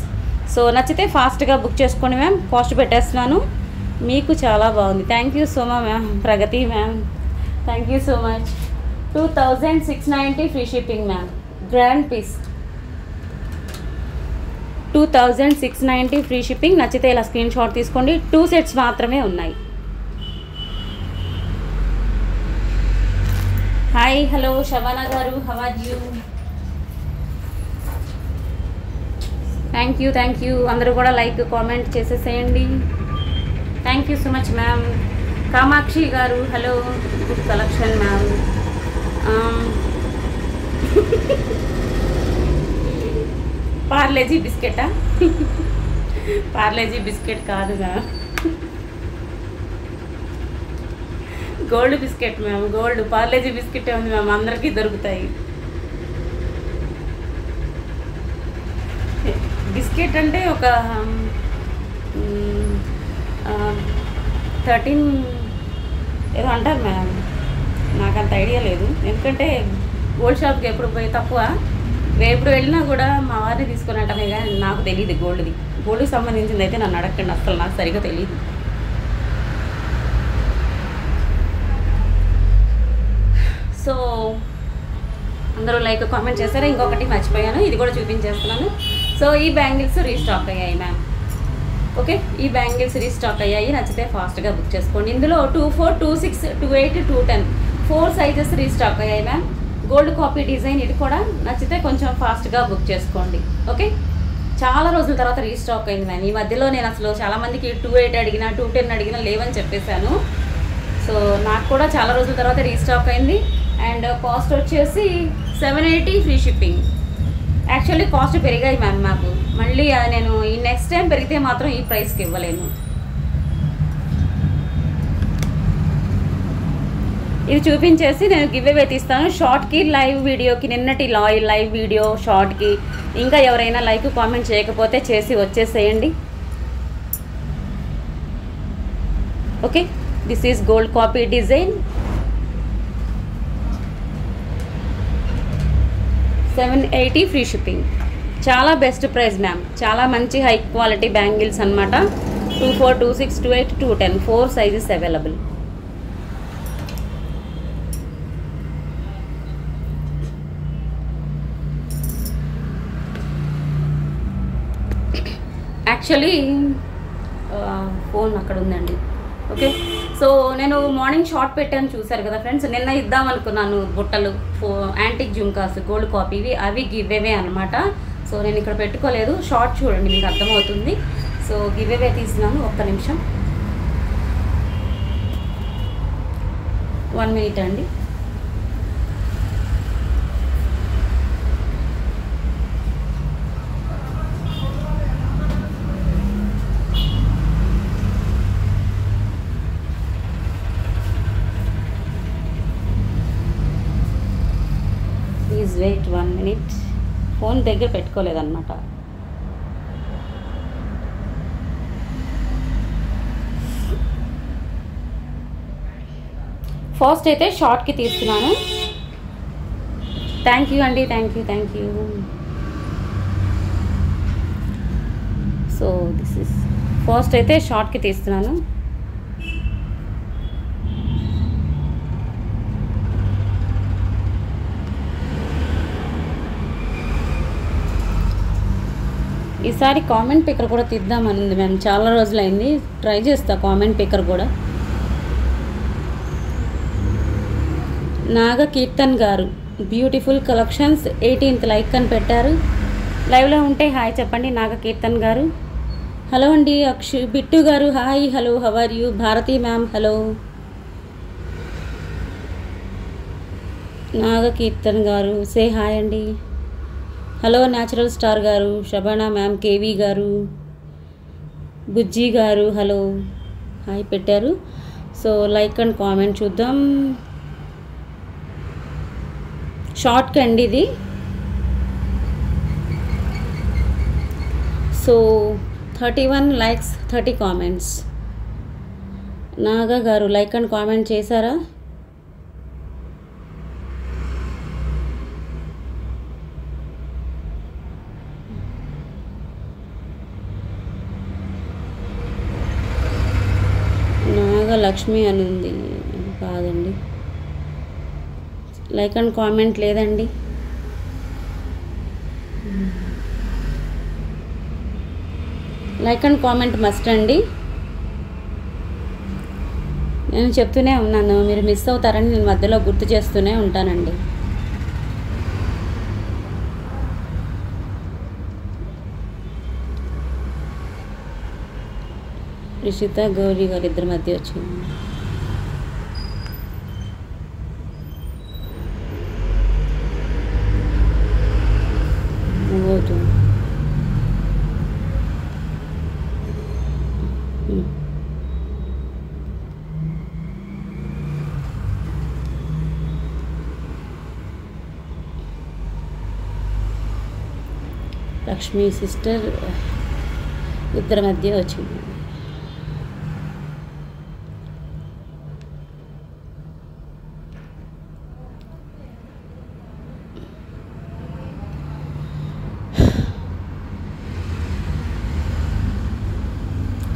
సో నచ్చితే ఫాస్ట్గా బుక్ చేసుకోండి మ్యామ్. కాస్ట్ పెట్టేస్తున్నాను. మీకు చాలా బాగుంది. Thank you so much ma'am. Pragathi ma'am, thank you so much. 2690 free shipping ma'am. Grand piece 2690 free shipping. నచ్చితే ఇలా స్క్రీన్ షాట్ తీసుకోండి. 2 సెట్స్ మాత్రమే ఉన్నాయి. Hi, hello Shabana garu, how are you? Thank you, thank you. అందరూ కూడా లైక్ కామెంట్ చేసేసేయండి. Thank you so much ma'am. Kamakshi garu, hello. Good collection ma'am. Parle G బిస్కెటా? Parle G biscuit కాదు ma'am, gold biscuit ma'am. Gold Parle G biscuit ఉంది ma'am, అందరికీ దొరుకుతాయి. Biscuit అంటే ఒక 13 ఏదో అంటారు మ్యామ్, నాకు అంత ఐడియా లేదు. ఎందుకంటే గోల్డ్ షాప్కి ఎప్పుడు పోయి తక్కువ, ఎప్పుడు వెళ్ళినా కూడా మా వారిని తీసుకొని అంటామే కానీ నాకు తెలియదు గోల్డ్ది. గోల్డ్కి సంబంధించింది అయితే నన్ను అడగండి, అసలు నాకు సరిగ్గా తెలియదు. సో అందరూ లైక్ కామెంట్ చేశారు. ఇంకొకటి మర్చిపోయాను, ఇది కూడా చూపించేస్తున్నాను. సో ఈ బ్యాంగిల్స్ రీస్టాక్ అయ్యాయి మ్యామ్. ఓకే, ఈ బ్యాంగిల్స్ రీస్టాక్ అయ్యాయి. నచ్చితే ఫాస్ట్గా బుక్ చేసుకోండి. ఇందులో 24, 26, 28, 210 4 సైజెస్ రీస్టాక్ అయ్యాయి మ్యామ్. గోల్డ్ కాపీ డిజైన్ ఇది కూడా. నచ్చితే కొంచెం ఫాస్ట్గా బుక్ చేసుకోండి. ఓకే, చాలా రోజుల తర్వాత రీస్టాక్ అయింది మ్యామ్. ఈ మధ్యలో నేను అసలు చాలామందికి 28 అడిగినా 210 అడిగినా లేవని చెప్పేశాను. సో నాకు కూడా చాలా రోజుల తర్వాత రీస్టాక్ అయింది. అండ్ కాస్ట్ వచ్చేసి 780 ఫ్రీ షిప్పింగ్. యాక్చువల్లీ కాస్ట్ పెరిగాయి మ్యామ్ మాకు. మళ్ళీ నేను ఈ నెక్స్ట్ టైం పెరిగితే మాత్రం ఈ ప్రైస్కి ఇవ్వలేను. ఇది చూపించేసి నేను గివ్ అవే తీస్తాను. షార్ట్కి, లైవ్ వీడియోకి, నిన్నటి లైవ్ వీడియో షార్ట్కి ఇంకా ఎవరైనా లైక్ కామెంట్ చేయకపోతే చేసి వచ్చేసేయండి. Okay, this is gold copy design. 780 free shipping. చాలా బెస్ట్ ప్రైస్ మ్యామ్. చాలా మంచి హై క్వాలిటీ బ్యాంగిల్స్ అనమాట. 24, 26, 28, 210 4 సైజెస్ అవైలబుల్. యాక్చువల్లీ ఫోన్ అక్కడ ఉందండి. ఓకే, సో నేను మార్నింగ్ షార్ట్ పెట్టాను చూసారు కదా ఫ్రెండ్స్. నిన్న ఇద్దాం అనుకున్నాను బుట్టలు, యాంటిక్ జుంకాస్ గోల్డ్ కాపీవి, అవి గివ్ అవే అనమాట. సో నేను ఇక్కడ పెట్టుకోలేదు. షార్ట్ చూడండి, మీకు అర్థమవుతుంది. సో గివ్ అవే తీసినాను. ఒక్క నిమిషం, 1 మినిట్ అండి. Please wait 1 minute. ఫోన్ దగ్గర పెట్టుకోలేదన్నమాట. ఫస్ట్ అయితే షార్ట్కి తీస్తున్నాను. థ్యాంక్ యూ అండి, thank you. So this is first అయితే షార్ట్కి తీస్తున్నాను. ఈసారి కామెంట్ పిక్కర్ కూడా తీద్దామనింది మ్యామ్, చాలా రోజులైంది, ట్రై చేస్తా కామెంట్ పిక్కర్ కూడా. నాగ కీర్తన్ గారు బ్యూటిఫుల్ కలెక్షన్స్ 18th లైక్ అని పెట్టారు. లైవ్లో ఉంటే హాయ్ చెప్పండి నాగ కీర్తన్ గారు. హలో అండి Bittu garu hi, hello how are you. Bharathi ma'am hello. Naga Keerthan garu say hi అండి. Hello natural star garu, Shabana ma'am, KV garu, Bujji garu hello hi పెట్టారు. సో లైక్ అండ్ కామెంట్ చూద్దాం. షార్ట్కి అండి ఇది. So 31 likes 30 comments. నాగా గారు లైక్ అండ్ కామెంట్ చేశారా? నాగలక్ష్మి అని ఉంది కాదండి, లైక్ అండ్ కామెంట్ లేదండి. లైక్ అండ్ కామెంట్ మస్ట్ అండి. నేను చెప్తూనే ఉన్నాను, మీరు మిస్ అవుతారని నేను మధ్యలో గుర్తు చేస్తూనే ఉంటానండి. రిషిత గౌరీ గారు ఇద్దరి మధ్య వచ్చింది. లక్ష్మీ సిస్టర్ ఇద్దరి మధ్య వచ్చింది.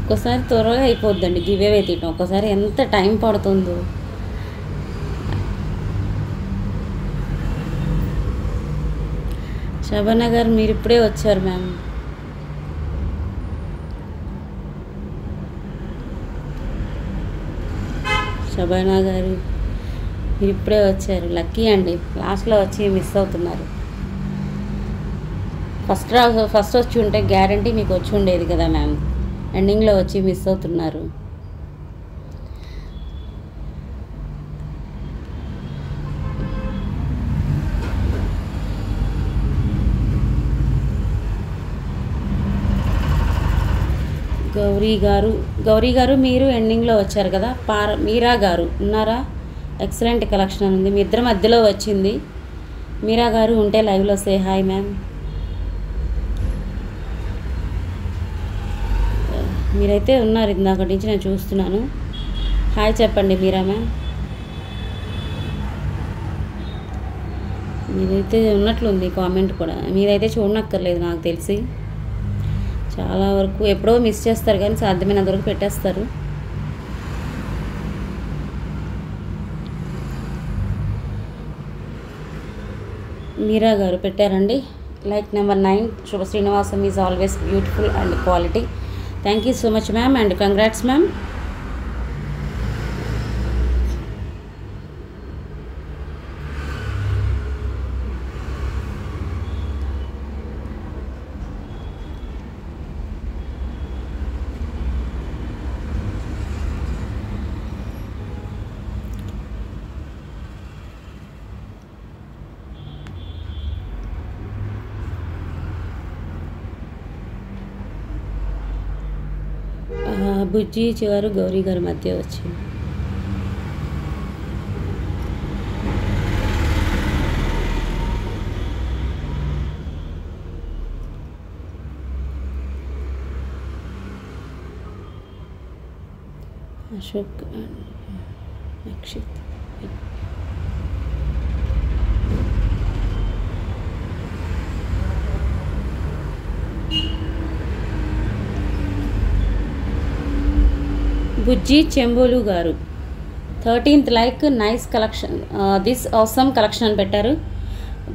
ఒక్కోసారి త్వరగా అయిపోద్దండి గివేవే తీయటం, ఒక్కోసారి ఎంత టైం పడుతుందో. శబన గారు మీరు ఇప్పుడే వచ్చారు మ్యామ్. శబన గారు మీరు ఇప్పుడే వచ్చారు, లక్కీ అండి. లాస్ట్లో వచ్చి మిస్ అవుతున్నారు. ఫస్ట్ వచ్చి ఉంటే గ్యారంటీ మీకు వచ్చి ఉండేది కదా మ్యామ్, ఎండింగ్లో వచ్చి మిస్ అవుతున్నారు. గౌరీ గారు మీరు ఎండింగ్లో వచ్చారు కదా. మీరా గారు ఉన్నారా? ఎక్సలెంట్ కలెక్షన్ ఉంది, మీ ఇద్దరి మధ్యలో వచ్చింది. మీరా గారు ఉంటే లైవ్లో సే హాయ్ మ్యామ్. మీరైతే ఉన్నారు, ఇందాక నుంచి నేను చూస్తున్నాను. హాయ్ చెప్పండి మీరా మ్యామ్. మీరైతే ఉన్నట్లుంది కామెంట్ కూడా. మీరైతే చూడనక్కర్లేదు నాకు తెలిసి, చాలా వరకు ఎప్పుడో మిస్ చేస్తారు కానీ సాధ్యమైనంత వరకు పెట్టేస్తారు. మీరా గారు పెట్టారండి. Like number 9 Subha Srinivasam is always beautiful and quality. Thank you so much ma'am and congrats ma'am. Bujji garu Gowri గారి మధ్య వచ్చింది. అశోక్ అక్షిత్ బుజ్జి చెంబోలు గారు 13th like, nice collection, this awesome collection అని పెట్టారు.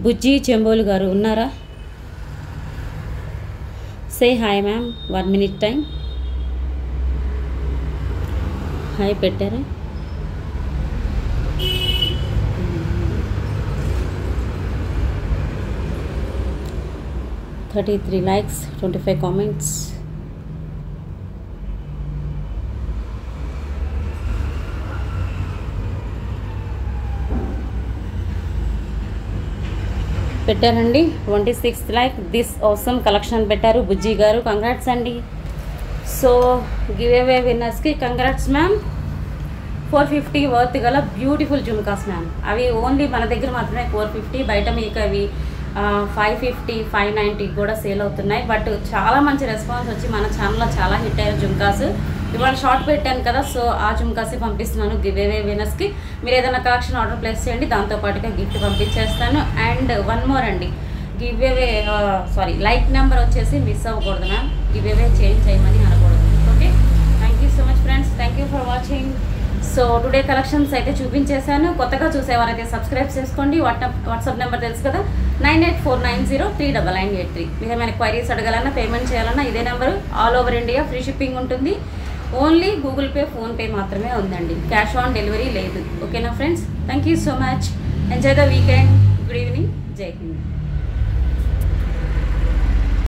బుజ్జి చెంబోలు గారు ఉన్నారా? Say hi ma'am, 1 minute time. Hi పెట్టారా? $33 likes, 25 comments. పెట్టారండి. 26th like, this awesome collection పెట్టారు బుజ్జి గారు. కంగ్రాట్స్ అండి. సో గివ్ అవే విన్నర్స్కి కంగ్రాట్స్ మ్యామ్. 450 వర్త్ గల బ్యూటిఫుల్ జుమ్కాస్ మ్యామ్. అవి ఓన్లీ మన దగ్గర మాత్రమే 450, బయట మీకు అవి 550, 590 కూడా సేల్ అవుతున్నాయి. బట్ చాలా మంచి రెస్పాన్స్ వచ్చి మన ఛానల్లో చాలా హిట్ అయిన జుమ్కాస్. ఇవాళ షార్ట్ పెట్టాను కదా, సో ఆ జుమ్కాసే పంపిస్తున్నాను గివ్ అవే విన్నర్స్కి. మీరు ఏదైనా కలెక్షన్ ఆర్డర్ ప్లేస్ చేయండి, దాంతోపాటుగా గిఫ్ట్ పంపించేస్తాను. అండ్ 1 more అండి, గివ్ అవే లైక్ నెంబర్ వచ్చేసి మిస్ అవ్వకూడదు మ్యామ్. గివ్ అవే చేంజ్ చేయమని అనకూడదు. Okay, thank you so much friends, thank you for watching. So today collections అయితే చూపించేశాను. కొత్తగా చూసేవారైతే సబ్స్క్రైబ్ చేసుకోండి. వాట్సాప్ నెంబర్ తెలుసు కదా, 9849039983. మీరు ఏమైనా క్వైరీస్ అడగాలన్నా, పేమెంట్ చేయాలన్నా ఇదే number. All over India free shipping ఉంటుంది. ఓన్లీ గూగుల్ పే, ఫోన్పే మాత్రమే ఉందండి. క్యాష్ ఆన్ డెలివరీ లేదు. ఓకేనా friends, thank you so much. Enjoy the weekend. Good evening. జై హింద్.